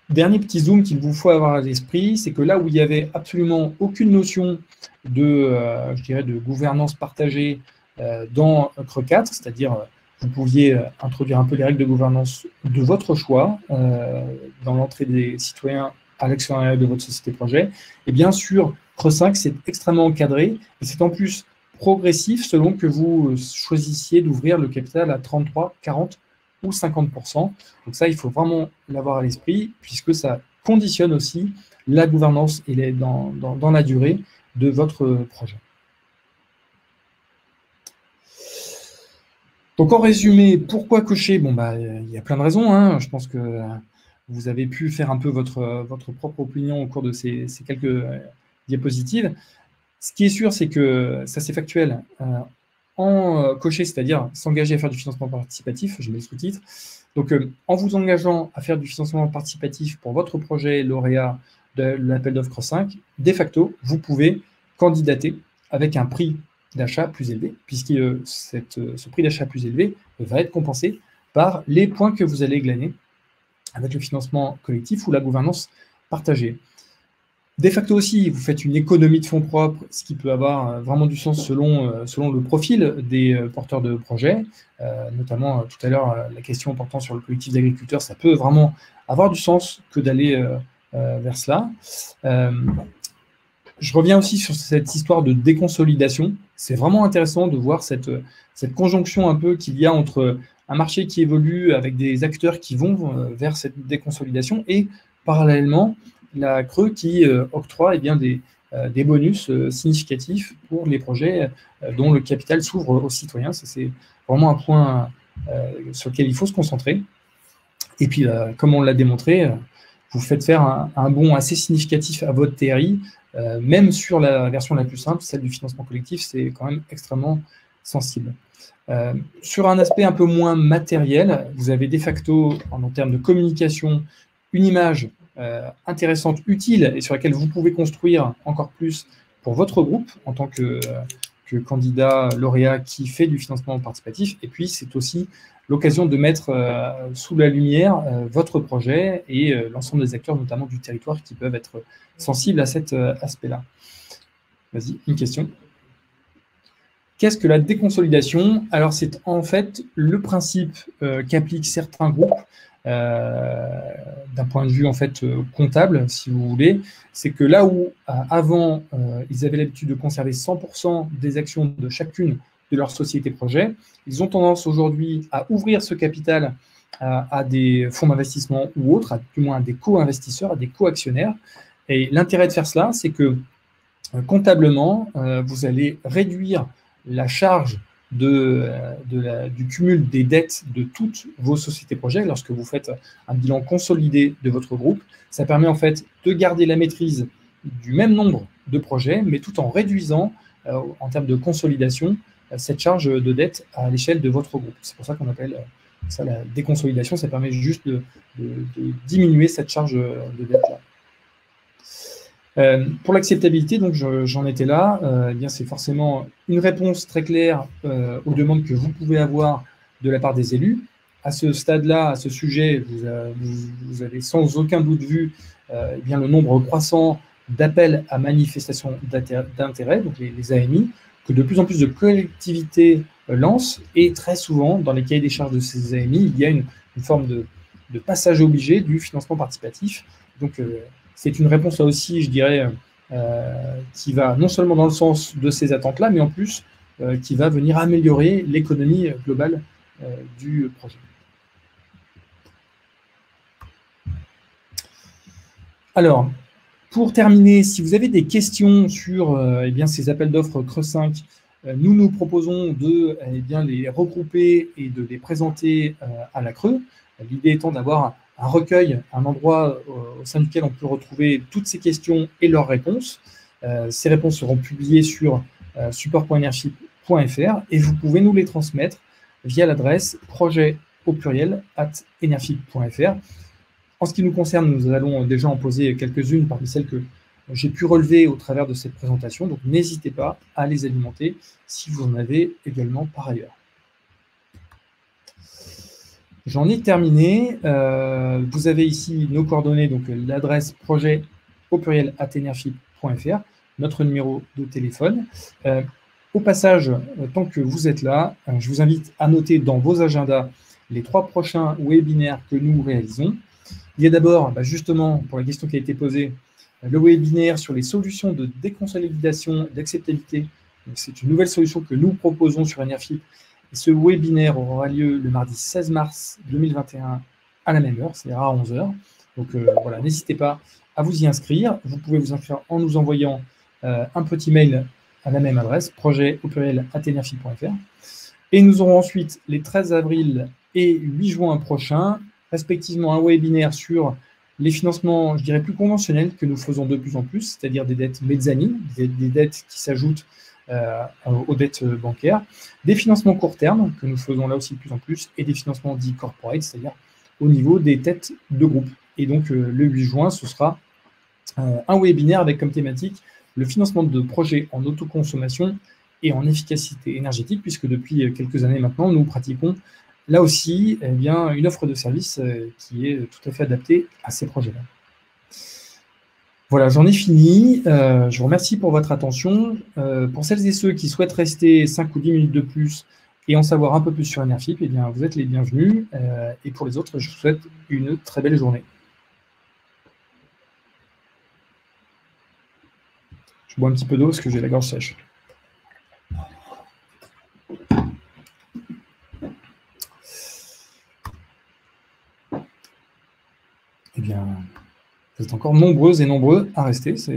Dernier petit zoom qu'il vous faut avoir à l'esprit, c'est que là où il n'y avait absolument aucune notion de, je dirais, de gouvernance partagée dans Creux 4, c'est-à-dire vous pouviez introduire un peu les règles de gouvernance de votre choix dans l'entrée des citoyens à l'actionnariat de votre société projet, et bien sûr, Creux 5, c'est extrêmement encadré, et c'est en plus progressif selon que vous choisissiez d'ouvrir le capital à 33, 40 ou 50%. Donc ça, il faut vraiment l'avoir à l'esprit, puisque ça conditionne aussi la gouvernance et dans la durée de votre projet. Donc en résumé, pourquoi cocher? Bon, bah, il y a plein de raisons, hein. Je pense que vous avez pu faire un peu votre propre opinion au cours de ces quelques diapositives. Ce qui est sûr, c'est que ça, c'est factuel. En cocher, c'est-à-dire s'engager à faire du financement participatif, je mets le sous-titre. Donc, en vous engageant à faire du financement participatif pour votre projet lauréat de l'appel d'offres 5, de facto, vous pouvez candidater avec un prix d'achat plus élevé, puisque ce prix d'achat plus élevé va être compensé par les points que vous allez glaner avec le financement collectif ou la gouvernance partagée. De facto aussi, vous faites une économie de fonds propres, ce qui peut avoir vraiment du sens selon le profil des porteurs de projets. Notamment, tout à l'heure, la question portant sur le collectif d'agriculteurs, ça peut vraiment avoir du sens que d'aller vers cela. Je reviens aussi sur cette histoire de déconsolidation. C'est vraiment intéressant de voir cette conjonction un peu qu'il y a entre un marché qui évolue avec des acteurs qui vont vers cette déconsolidation et parallèlement la Creux qui octroie des bonus significatifs pour les projets dont le capital s'ouvre aux citoyens. Ça, c'est vraiment un point sur lequel il faut se concentrer. Et puis, comme on l'a démontré, vous faites faire un bond assez significatif à votre TRI, même sur la version la plus simple, celle du financement collectif, c'est quand même extrêmement sensible. Sur un aspect un peu moins matériel, vous avez de facto, en termes de communication, une image intéressante, utile, et sur laquelle vous pouvez construire encore plus pour votre groupe en tant que candidat lauréat qui fait du financement participatif. Et puis, c'est aussi l'occasion de mettre sous la lumière votre projet et l'ensemble des acteurs, notamment du territoire, qui peuvent être sensibles à cet aspect-là. Vas-y, une question. Qu'est-ce que la déconsolidation? Alors, c'est en fait le principe qu'appliquent certains groupes d'un point de vue en fait comptable, si vous voulez, c'est que là où avant ils avaient l'habitude de conserver 100% des actions de chacune de leurs sociétés projets, ils ont tendance aujourd'hui à ouvrir ce capital à des fonds d'investissement ou autres, du moins à des co-investisseurs, à des co-actionnaires. Et l'intérêt de faire cela, c'est que comptablement, vous allez réduire la charge du cumul des dettes de toutes vos sociétés projets lorsque vous faites un bilan consolidé de votre groupe. Ça permet en fait de garder la maîtrise du même nombre de projets, mais tout en réduisant, en termes de consolidation, cette charge de dette à l'échelle de votre groupe. C'est pour ça qu'on appelle ça la déconsolidation. Ça permet juste de diminuer cette charge de dette-là. Pour l'acceptabilité, donc j'en étais là, eh bien c'est forcément une réponse très claire aux demandes que vous pouvez avoir de la part des élus. À ce stade-là, à ce sujet, vous avez sans aucun doute vu eh bien, le nombre croissant d'appels à manifestation d'intérêt, donc les AMI, que de plus en plus de collectivités lancent, et très souvent, dans les cahiers des charges de ces AMI, il y a une forme de passage obligé du financement participatif. Donc, c'est une réponse là aussi, je dirais, qui va non seulement dans le sens de ces attentes-là, mais en plus qui va venir améliorer l'économie globale du projet. Alors, pour terminer, si vous avez des questions sur eh bien, ces appels d'offres Creux 5, nous proposons de les regrouper et de les présenter à la Creux. L'idée étant d'avoir recueil, un endroit au sein duquel on peut retrouver toutes ces questions et leurs réponses. Ces réponses seront publiées sur support.enership.fr et vous pouvez nous les transmettre via l'adresse projet@enership.fr. En ce qui nous concerne, nous allons déjà en poser quelques-unes parmi celles que j'ai pu relever au travers de cette présentation, donc n'hésitez pas à les alimenter si vous en avez également par ailleurs. J'en ai terminé. Vous avez ici nos coordonnées, donc l'adresse projet@enership.fr, notre numéro de téléphone. Au passage, tant que vous êtes là, je vous invite à noter dans vos agendas les 3 prochains webinaires que nous réalisons. Il y a d'abord, justement, pour la question qui a été posée, le webinaire sur les solutions de déconsolidation et d'acceptabilité. C'est une nouvelle solution que nous proposons sur Enership. Et ce webinaire aura lieu le mardi 16 mars 2021 à la même heure, c'est-à-dire à 11 h. Donc voilà, n'hésitez pas à vous y inscrire. Vous pouvez vous inscrire en nous envoyant un petit mail à la même adresse, projet@enership.fr. Et nous aurons ensuite les 13 avril et 8 juin prochains, respectivement un webinaire sur les financements, je dirais, plus conventionnels que nous faisons de plus en plus, c'est-à-dire des dettes mezzanines, des dettes qui s'ajoutent aux dettes bancaires, des financements court terme que nous faisons là aussi de plus en plus, et des financements dits corporate, c'est-à-dire au niveau des têtes de groupe. Et donc le 8 juin, ce sera un webinaire avec comme thématique le financement de projets en autoconsommation et en efficacité énergétique, puisque depuis quelques années maintenant, nous pratiquons là aussi une offre de service qui est tout à fait adaptée à ces projets-là. Voilà, j'en ai fini. Je vous remercie pour votre attention. Pour celles et ceux qui souhaitent rester 5 ou 10 minutes de plus et en savoir un peu plus sur Enership, eh bien, vous êtes les bienvenus. Et pour les autres, je vous souhaite une très belle journée. Je bois un petit peu d'eau parce que j'ai la gorge sèche. Eh bien, vous êtes encore nombreuses et nombreux à rester, ça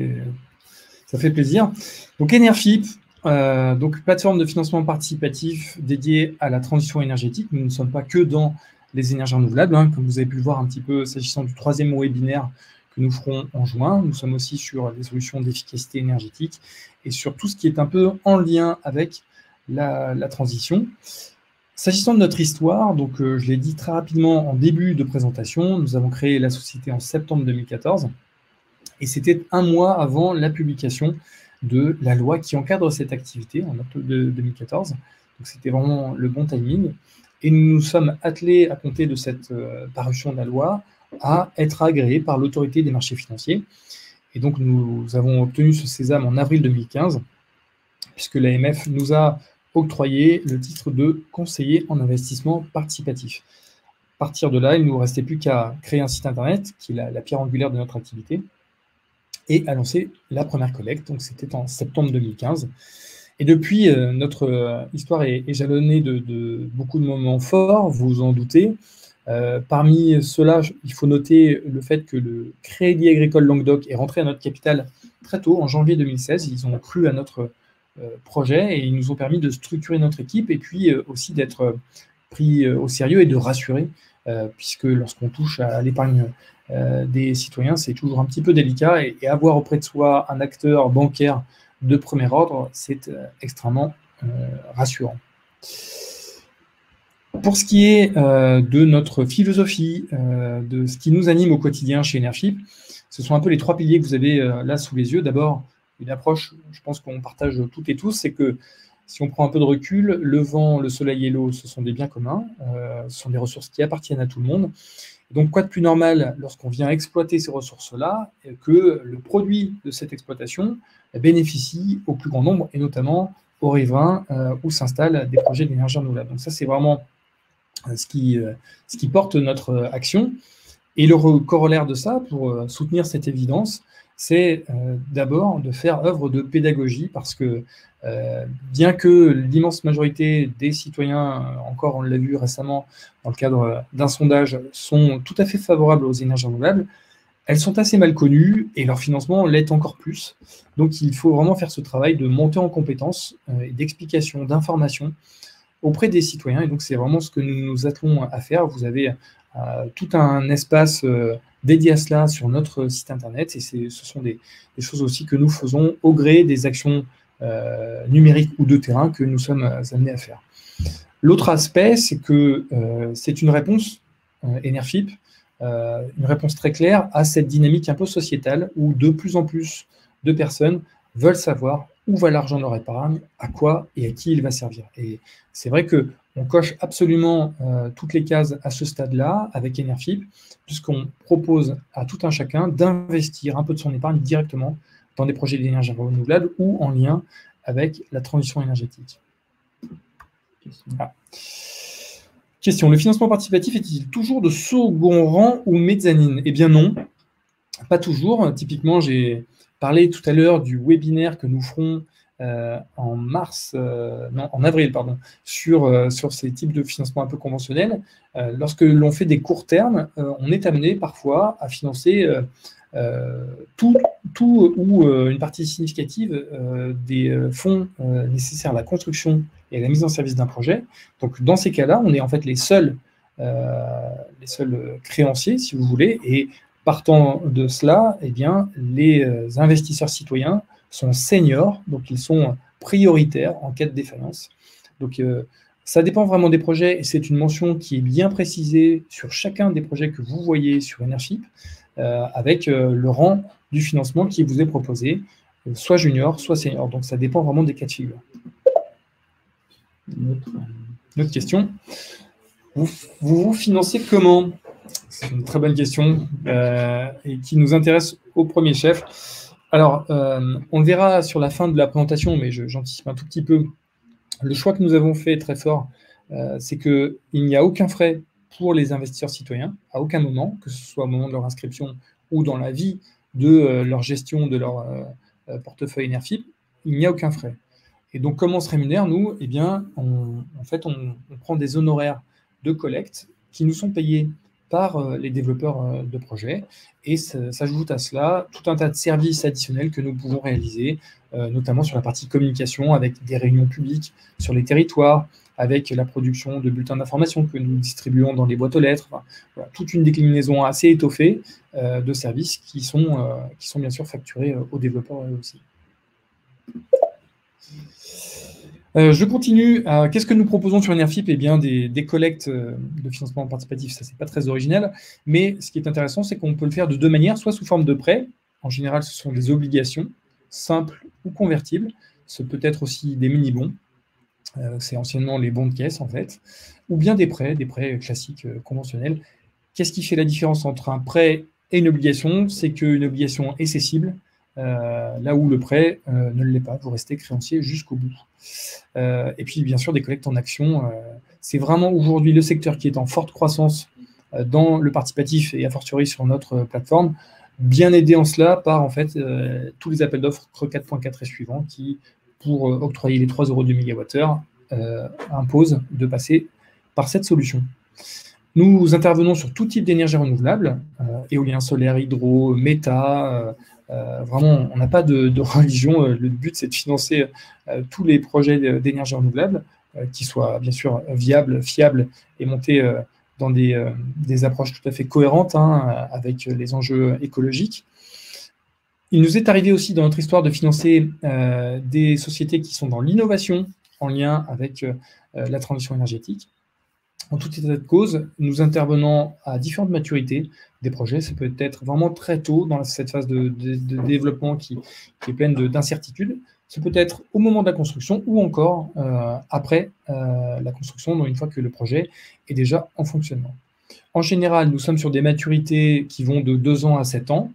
fait plaisir. Donc Enership, donc plateforme de financement participatif dédiée à la transition énergétique. Nous ne sommes pas que dans les énergies renouvelables, comme vous avez pu le voir un petit peu s'agissant du 3e webinaire que nous ferons en juin. Nous sommes aussi sur les solutions d'efficacité énergétique et sur tout ce qui est un peu en lien avec la transition. S'agissant de notre histoire, donc je l'ai dit très rapidement en début de présentation, nous avons créé la société en septembre 2014 et c'était un mois avant la publication de la loi qui encadre cette activité en octobre 2014. Donc c'était vraiment le bon timing et nous nous sommes attelés à compter de cette parution de la loi à être agréés par l'autorité des marchés financiers. Et donc nous avons obtenu ce sésame en avril 2015 puisque l'AMF nous a octroyer le titre de conseiller en investissement participatif. À partir de là, il ne nous restait plus qu'à créer un site internet, qui est la pierre angulaire de notre activité, et à lancer la première collecte. Donc c'était en septembre 2015. Et depuis, notre histoire est jalonnée de beaucoup de moments forts, vous vous en doutez. Parmi ceux-là, il faut noter le fait que le Crédit Agricole Languedoc est rentré à notre capital très tôt, en janvier 2016. Ils ont cru à notre projet et ils nous ont permis de structurer notre équipe et puis aussi d'être pris au sérieux et de rassurer, puisque lorsqu'on touche à l'épargne des citoyens, c'est toujours un petit peu délicat et avoir auprès de soi un acteur bancaire de premier ordre, c'est extrêmement rassurant. Pour ce qui est de notre philosophie, de ce qui nous anime au quotidien chez Enership, ce sont un peu les 3 piliers que vous avez là sous les yeux. D'abord, une approche, je pense qu'on partage toutes et tous, c'est que si on prend un peu de recul, le vent, le soleil et l'eau, ce sont des biens communs, ce sont des ressources qui appartiennent à tout le monde. Donc, quoi de plus normal lorsqu'on vient exploiter ces ressources-là que le produit de cette exploitation bénéficie au plus grand nombre, et notamment aux riverains où s'installent des projets d'énergie renouvelable. Donc ça, c'est vraiment ce qui porte notre action. Et le corollaire de ça, pour soutenir cette évidence, c'est d'abord de faire œuvre de pédagogie, parce que bien que l'immense majorité des citoyens, encore on l'a vu récemment dans le cadre d'un sondage, sont tout à fait favorables aux énergies renouvelables, elles sont assez mal connues et leur financement l'est encore plus. Donc il faut vraiment faire ce travail de montée en compétences, d'explication, d'information auprès des citoyens. Et donc c'est vraiment ce que nous nous attelons à faire. Vous avez tout un espace dédié à cela sur notre site internet, et ce sont des choses aussi que nous faisons au gré des actions numériques ou de terrain que nous sommes amenés à faire. L'autre aspect, c'est que c'est une réponse Enerfip, une réponse très claire à cette dynamique un peu sociétale où de plus en plus de personnes veulent savoir où va l'argent de leur épargne, à quoi et à qui il va servir. Et c'est vrai qu'on coche absolument toutes les cases à ce stade-là avec Enerfip, puisqu'on propose à tout un chacun d'investir un peu de son épargne directement dans des projets d'énergie renouvelable ou en lien avec la transition énergétique. Ah. Question, le financement participatif est-il toujours de second rang ou mezzanine? Eh bien non, pas toujours. Typiquement, j'ai parlé tout à l'heure du webinaire que nous ferons en avril, sur ces types de financement un peu conventionnels. Lorsque l'on fait des courts termes, on est amené parfois à financer tout ou une partie significative des fonds nécessaires à la construction et à la mise en service d'un projet. Donc, dans ces cas-là, on est en fait les seuls créanciers, si vous voulez, et partant de cela, eh bien, les investisseurs citoyens sont seniors, donc ils sont prioritaires en cas de défaillance. Donc, ça dépend vraiment des projets, et c'est une mention qui est bien précisée sur chacun des projets que vous voyez sur Enerfip, avec le rang du financement qui vous est proposé, soit junior, soit senior. Donc, ça dépend vraiment des cas de figure. Une autre question. Vous financez comment? C'est une très bonne question et qui nous intéresse au premier chef. Alors, on le verra sur la fin de la présentation, mais j'anticipe un tout petit peu. Le choix que nous avons fait très fort, c'est qu'il n'y a aucun frais pour les investisseurs citoyens, à aucun moment, que ce soit au moment de leur inscription ou dans la vie de leur gestion de leur portefeuille Enerfip, il n'y a aucun frais. Et donc, comment on se rémunère, nous? Eh bien, on prend des honoraires de collecte qui nous sont payés par les développeurs de projets, et s'ajoute à cela tout un tas de services additionnels que nous pouvons réaliser, notamment sur la partie communication, avec des réunions publiques sur les territoires, avec la production de bulletins d'information que nous distribuons dans les boîtes aux lettres, enfin, voilà, toute une déclinaison assez étoffée de services qui sont bien sûr facturés aux développeurs aussi. Je continue. Qu'est-ce que nous proposons sur Enerfip? Eh bien, des collectes de financement participatif, ça, c'est pas très original, mais ce qui est intéressant, c'est qu'on peut le faire de deux manières, soit sous forme de prêt. En général, ce sont des obligations, simples ou convertibles. Ce peut être aussi des mini-bons. C'est anciennement les bons de caisse, en fait. Ou bien des prêts classiques, conventionnels. Qu'est-ce qui fait la différence entre un prêt et une obligation? C'est qu'une obligation est cessible, là où le prêt ne l'est pas. Vous restez créancier jusqu'au bout. Et puis, bien sûr, des collectes en actions. C'est vraiment aujourd'hui le secteur qui est en forte croissance dans le participatif et a fortiori sur notre plateforme, bien aidé en cela par en fait tous les appels d'offres CRE 4.4 et suivants qui, pour octroyer les 3 € du mégawattheure, imposent de passer par cette solution. Nous intervenons sur tout type d'énergie renouvelable, éolien, solaire, hydro, méta. Vraiment, on n'a pas de religion. Le but, c'est de financer tous les projets d'énergie renouvelable qui soient bien sûr viables, fiables et montés dans des approches tout à fait cohérentes avec les enjeux écologiques. Il nous est arrivé aussi dans notre histoire de financer des sociétés qui sont dans l'innovation en lien avec la transition énergétique. En tout état de cause, nous intervenons à différentes maturités des projets. Ça peut être vraiment très tôt dans cette phase de développement qui est pleine d'incertitudes. Ça peut être au moment de la construction ou encore après la construction, donc une fois que le projet est déjà en fonctionnement. En général, nous sommes sur des maturités qui vont de 2 ans à 7 ans.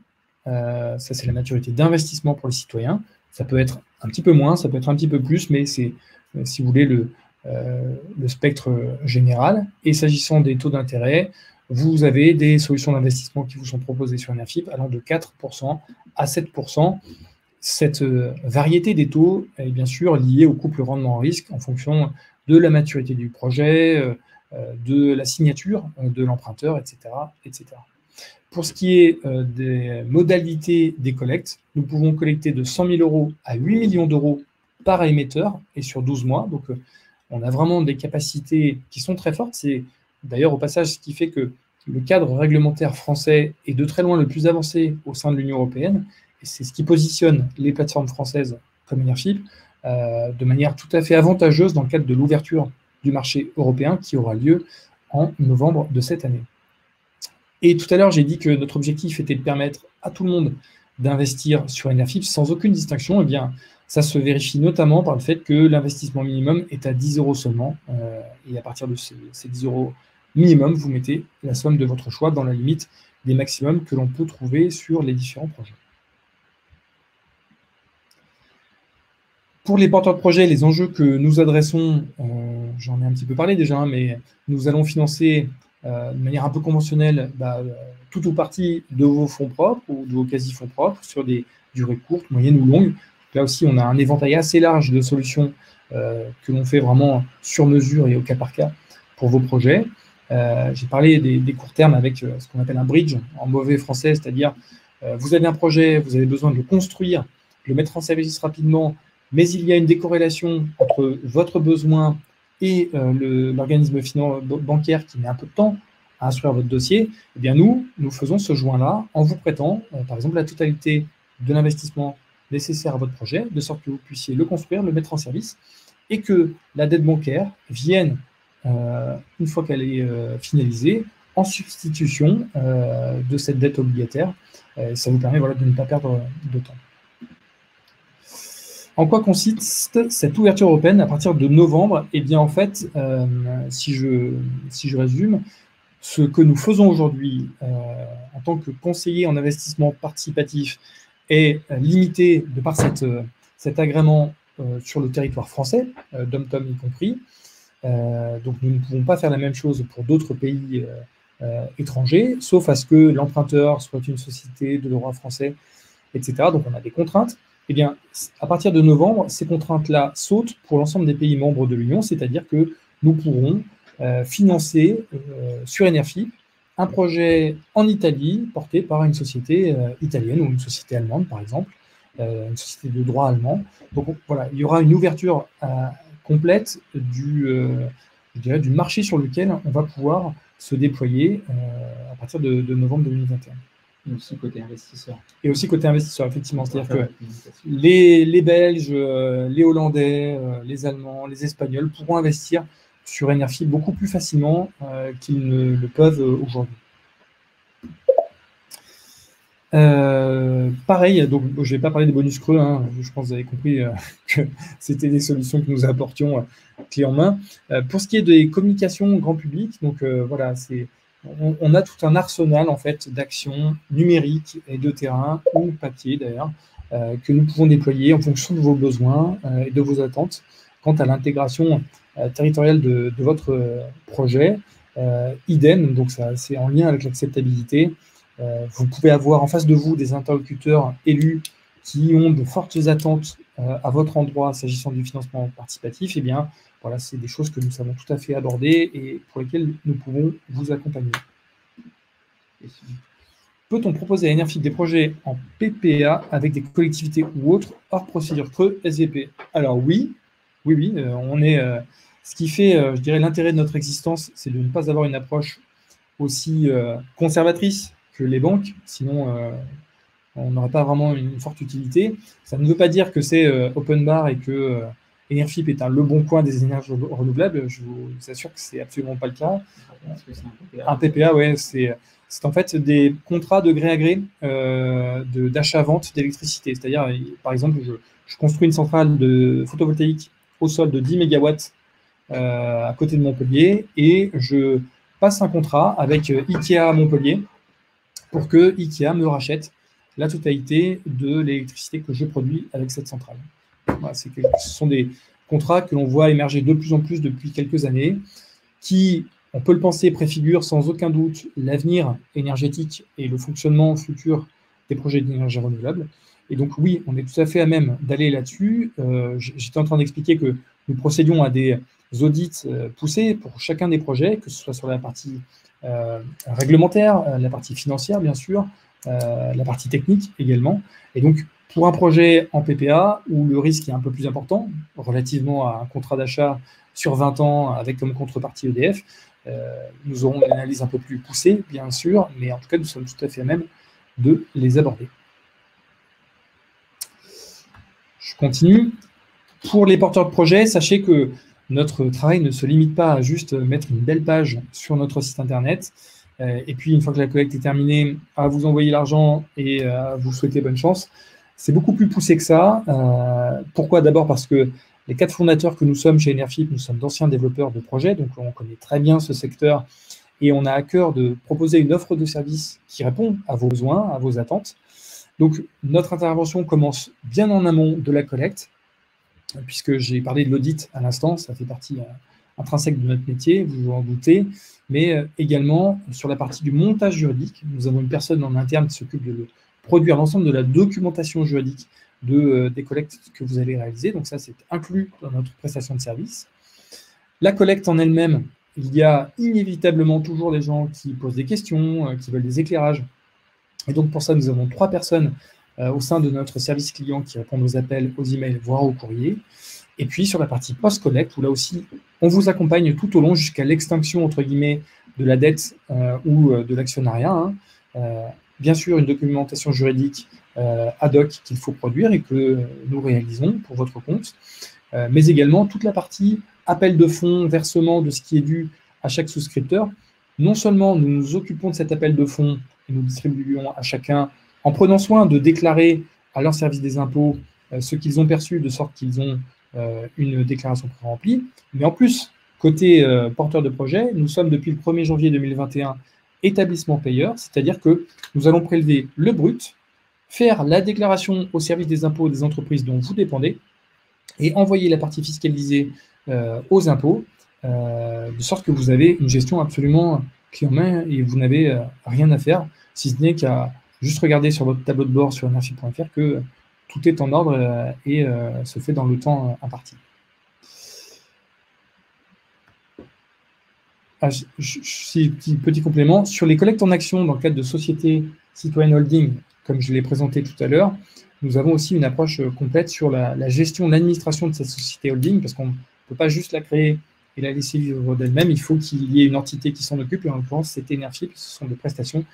Ça, c'est la maturité d'investissement pour les citoyens. Ça peut être un petit peu moins, ça peut être un petit peu plus, mais c'est, si vous voulez, le spectre général. Et s'agissant des taux d'intérêt, vous avez des solutions d'investissement qui vous sont proposées sur Enerfip allant de 4% à 7%. Cette variété des taux est bien sûr liée au couple rendement-risque en fonction de la maturité du projet, de la signature de l'emprunteur, etc., etc. Pour ce qui est des modalités des collectes, nous pouvons collecter de 100 000 € à 8 millions d'euros par émetteur et sur 12 mois. Donc, on a vraiment des capacités qui sont très fortes. C'est d'ailleurs au passage ce qui fait que le cadre réglementaire français est de très loin le plus avancé au sein de l'Union européenne, et c'est ce qui positionne les plateformes françaises comme Enerfip de manière tout à fait avantageuse dans le cadre de l'ouverture du marché européen qui aura lieu en novembre de cette année. Et tout à l'heure, j'ai dit que notre objectif était de permettre à tout le monde d'investir sur Enerfip sans aucune distinction. Eh bien, ça se vérifie notamment par le fait que l'investissement minimum est à 10 € seulement. Et à partir de ces 10 € minimum, vous mettez la somme de votre choix dans la limite des maximums que l'on peut trouver sur les différents projets. Pour les porteurs de projets, les enjeux que nous adressons, j'en ai un petit peu parlé déjà, mais nous allons financer de manière un peu conventionnelle tout ou partie de vos fonds propres ou de vos quasi-fonds propres sur des durées courtes, moyennes ou longues. Là aussi, on a un éventail assez large de solutions que l'on fait vraiment sur mesure et au cas par cas pour vos projets. J'ai parlé des courts termes avec ce qu'on appelle un bridge en mauvais français, c'est-à-dire vous avez un projet, vous avez besoin de le construire, de le mettre en service rapidement, mais il y a une décorrélation entre votre besoin et l'organisme bancaire qui met un peu de temps à instruire votre dossier. Eh bien nous faisons ce joint-là en vous prêtant, par exemple, la totalité de l'investissement nécessaire à votre projet, de sorte que vous puissiez le construire, le mettre en service, et que la dette bancaire vienne, une fois qu'elle est finalisée, en substitution de cette dette obligataire. Ça vous permet de ne pas perdre de temps. En quoi consiste cette ouverture européenne à partir de novembre? Eh bien, en fait, si je résume, ce que nous faisons aujourd'hui en tant que conseiller en investissement participatif est limité de par cet agrément sur le territoire français, DOM-TOM y compris. Donc, nous ne pouvons pas faire la même chose pour d'autres pays étrangers, sauf à ce que l'emprunteur soit une société de droit français, etc. Donc, on a des contraintes. Eh bien, à partir de novembre, ces contraintes-là sautent pour l'ensemble des pays membres de l'Union, c'est-à-dire que nous pourrons financer sur Enerfip un projet en Italie porté par une société italienne ou une société allemande, par exemple, une société de droit allemand. Donc voilà, il y aura une ouverture complète du marché sur lequel on va pouvoir se déployer à partir de novembre 2021. Et aussi côté investisseur. Et aussi côté investisseur, effectivement. C'est-à-dire que les Belges, les Hollandais, les Allemands, les Espagnols pourront investir sur Enerfip beaucoup plus facilement qu'ils ne le peuvent aujourd'hui. Pareil, donc je ne vais pas parler des bonus creux, hein, je pense que vous avez compris que c'était des solutions que nous apportions clé en main. Pour ce qui est des communications grand public, donc voilà, on a tout un arsenal en fait d'actions numériques et de terrain ou papier d'ailleurs que nous pouvons déployer en fonction de vos besoins et de vos attentes quant à l'intégration territoriale de votre projet. Idem, donc c'est en lien avec l'acceptabilité. Vous pouvez avoir en face de vous des interlocuteurs élus qui ont de fortes attentes à votre endroit s'agissant du financement participatif. Eh bien, voilà, c'est des choses que nous savons tout à fait aborder et pour lesquelles nous pouvons vous accompagner. Peut-on proposer à Enerfip des projets en PPA avec des collectivités ou autres hors procédure creux SVP? Alors oui, on est. Ce qui fait, je dirais, l'intérêt de notre existence, c'est de ne pas avoir une approche aussi conservatrice que les banques, sinon on n'aurait pas vraiment une forte utilité. Ça ne veut pas dire que c'est open bar et que Enerfip est le bon coin des énergies renouvelables. Je vous assure que ce n'est absolument pas le cas. Un PPA, ouais, c'est en fait des contrats de gré à gré d'achat-vente d'électricité. C'est-à-dire, par exemple, je construis une centrale de photovoltaïque au sol de 10 MW à côté de Montpellier et je passe un contrat avec Ikea Montpellier pour que Ikea me rachète la totalité de l'électricité que je produis avec cette centrale. Voilà, ce sont des contrats que l'on voit émerger de plus en plus depuis quelques années, qui, on peut le penser, préfigurent sans aucun doute l'avenir énergétique et le fonctionnement futur des projets d'énergie renouvelable. Et donc oui, on est tout à fait à même d'aller là-dessus. J'étais en train d'expliquer que nous procédions à des audits poussés pour chacun des projets, que ce soit sur la partie réglementaire, la partie financière, bien sûr, la partie technique également. Et donc, pour un projet en PPA, où le risque est un peu plus important, relativement à un contrat d'achat sur 20 ans avec comme contrepartie EDF, nous aurons une analyse un peu plus poussée, bien sûr, mais en tout cas, nous sommes tout à fait à même de les aborder. Je continue. Pour les porteurs de projets, sachez que notre travail ne se limite pas à juste mettre une belle page sur notre site internet et puis une fois que la collecte est terminée, à vous envoyer l'argent et à vous souhaiter bonne chance. C'est beaucoup plus poussé que ça. Pourquoi? D'abord parce que les 4 fondateurs que nous sommes chez Enerfip, nous sommes d'anciens développeurs de projets, donc on connaît très bien ce secteur et on a à cœur de proposer une offre de service qui répond à vos besoins, à vos attentes. Donc notre intervention commence bien en amont de la collecte, puisque j'ai parlé de l'audit à l'instant, ça fait partie intrinsèque de notre métier, vous vous en doutez, mais également sur la partie du montage juridique. Nous avons une personne en interne qui s'occupe de produire l'ensemble de la documentation juridique des collectes que vous allez réaliser. Donc ça, c'est inclus dans notre prestation de service. La collecte en elle-même, il y a inévitablement toujours des gens qui posent des questions, qui veulent des éclairages. Et donc pour ça, nous avons 3 personnes au sein de notre service client qui répondent aux appels, aux emails, voire aux courriers. Et puis sur la partie post-collecte, où là aussi, on vous accompagne tout au long jusqu'à l'extinction, entre guillemets, de la dette ou de l'actionnariat. Bien sûr, une documentation juridique ad hoc qu'il faut produire et que nous réalisons pour votre compte, mais également toute la partie appel de fonds, versement de ce qui est dû à chaque souscripteur. Non seulement nous nous occupons de cet appel de fonds et nous distribuons à chacun en prenant soin de déclarer à leur service des impôts ce qu'ils ont perçu, de sorte qu'ils ont une déclaration pré-remplie. Mais en plus, côté porteur de projet, nous sommes depuis le 1er janvier 2021 établissement payeur, c'est-à-dire que nous allons prélever le brut, faire la déclaration au service des impôts des entreprises dont vous dépendez et envoyer la partie fiscalisée aux impôts, de sorte que vous avez une gestion absolument clé en main et vous n'avez rien à faire, si ce n'est qu'à juste regarder sur votre tableau de bord sur enerfip.fr que tout est en ordre et se fait dans le temps imparti. Petit complément, sur les collectes en action dans le cadre de sociétés citoyennes holding, comme je l'ai présenté tout à l'heure, nous avons aussi une approche complète sur la gestion, l'administration de cette société holding, parce qu'on ne peut pas juste la créer et la laisser vivre d'elle-même, il faut qu'il y ait une entité qui s'en occupe, et en l'occurrence, c'est Enerfip, ce sont des prestations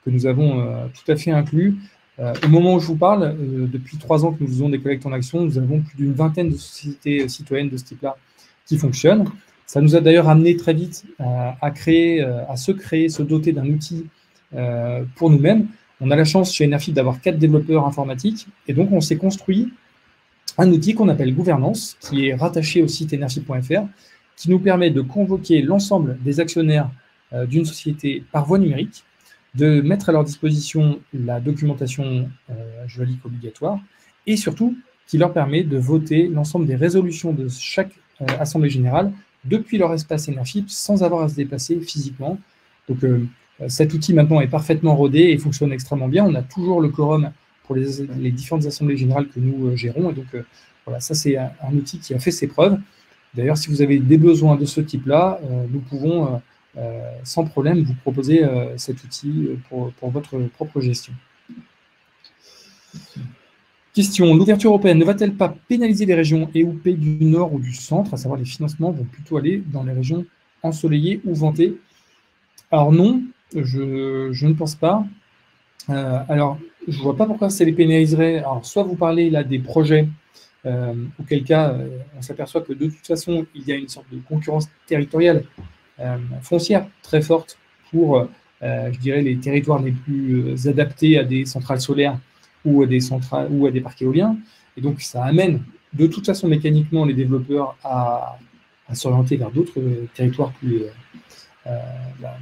que nous avons tout à fait inclus. Au moment où je vous parle, depuis 3 ans que nous faisons des collectes en action, nous avons plus d'une vingtaine de sociétés citoyennes de ce type-là qui fonctionnent. Ça nous a d'ailleurs amené très vite à se doter d'un outil pour nous-mêmes. On a la chance chez Enerfip d'avoir 4 développeurs informatiques, et donc on s'est construit un outil qu'on appelle Gouvernance, qui est rattaché au site enerfip.fr, qui nous permet de convoquer l'ensemble des actionnaires d'une société par voie numérique, de mettre à leur disposition la documentation juridique obligatoire, et surtout qui leur permet de voter l'ensemble des résolutions de chaque assemblée générale depuis leur espace Enerfip sans avoir à se déplacer physiquement. Donc cet outil maintenant est parfaitement rodé et fonctionne extrêmement bien. On a toujours le quorum pour les différentes assemblées générales que nous gérons. Et donc voilà, ça c'est un outil qui a fait ses preuves. D'ailleurs, si vous avez des besoins de ce type-là, nous pouvons sans problème vous proposer cet outil pour votre propre gestion. Question, l'ouverture européenne ne va-t-elle pas pénaliser les régions et ou pays du Nord ou du Centre, à savoir les financements vont plutôt aller dans les régions ensoleillées ou ventées? Alors non, je ne pense pas. Alors, je ne vois pas pourquoi ça les pénaliserait. Alors, soit vous parlez là des projets, auquel cas on s'aperçoit que de toute façon, il y a une sorte de concurrence territoriale foncière très forte pour, je dirais, les territoires les plus adaptés à des centrales solaires ou à des parcs éoliens. Et donc, ça amène de toute façon mécaniquement les développeurs à s'orienter vers d'autres territoires plus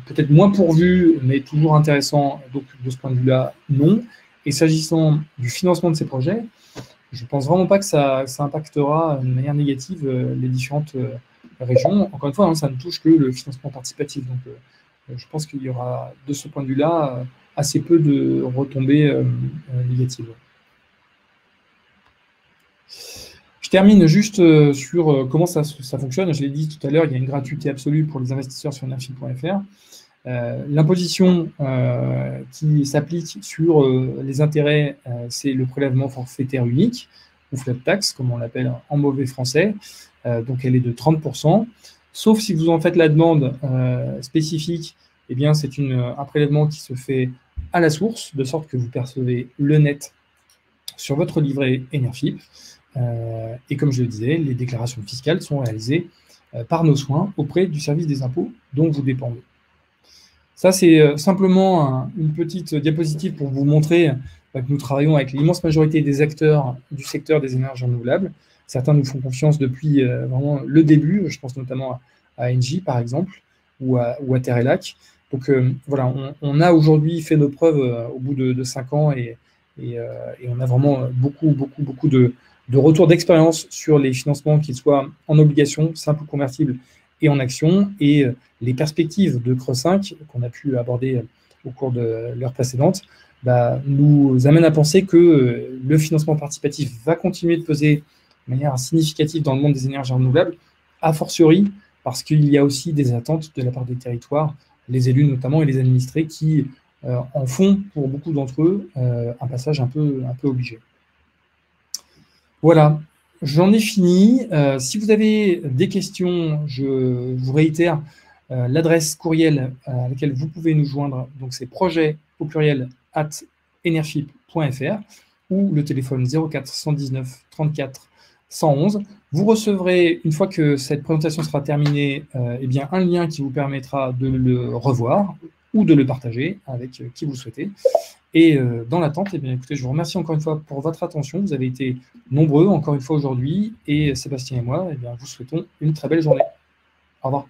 peut-être moins pourvus, mais toujours intéressants. Donc, de ce point de vue-là, non. Et s'agissant du financement de ces projets, je ne pense vraiment pas que ça impactera de manière négative les différentes régions. Encore une fois, ça ne touche que le financement participatif. Donc, je pense qu'il y aura, de ce point de vue-là, assez peu de retombées négatives. Je termine juste sur comment ça fonctionne. Je l'ai dit tout à l'heure, il y a une gratuité absolue pour les investisseurs sur enerfip.fr. L'imposition qui s'applique sur les intérêts, c'est le prélèvement forfaitaire unique, ou flat tax, comme on l'appelle en mauvais français. Donc, elle est de 30%. sauf si vous en faites la demande spécifique, eh bien, c'est un prélèvement qui se fait à la source, de sorte que vous percevez le net sur votre livret Enerfip. Et comme je le disais, les déclarations fiscales sont réalisées par nos soins auprès du service des impôts dont vous dépendez. Ça, c'est simplement une petite diapositive pour vous montrer que nous travaillons avec l'immense majorité des acteurs du secteur des énergies renouvelables. Certains nous font confiance depuis vraiment le début, je pense notamment à Engie, par exemple, ou à Terre et Lac. Donc voilà, on a aujourd'hui fait nos preuves au bout de 5 ans et on a vraiment beaucoup de retours d'expérience sur les financements, qu'ils soient en obligation, simple ou convertible, et en action, et les perspectives de Creux 5 qu'on a pu aborder au cours de l'heure précédente nous amènent à penser que le financement participatif va continuer de peser de manière significative dans le monde des énergies renouvelables, a fortiori parce qu'il y a aussi des attentes de la part des territoires, les élus notamment et les administrés qui en font pour beaucoup d'entre eux un passage un peu obligé. Voilà, j'en ai fini. Si vous avez des questions, je vous réitère l'adresse courriel à laquelle vous pouvez nous joindre. Donc c'est projet@enerfip.fr ou le téléphone 04 119 34 111. Vous recevrez, une fois que cette présentation sera terminée, eh bien, un lien qui vous permettra de le revoir ou de le partager avec qui vous le souhaitez. Et dans l'attente, eh bien, écoutez, je vous remercie encore une fois pour votre attention. Vous avez été nombreux encore une fois aujourd'hui. Et Sébastien et moi, eh bien, vous souhaitons une très belle journée. Au revoir.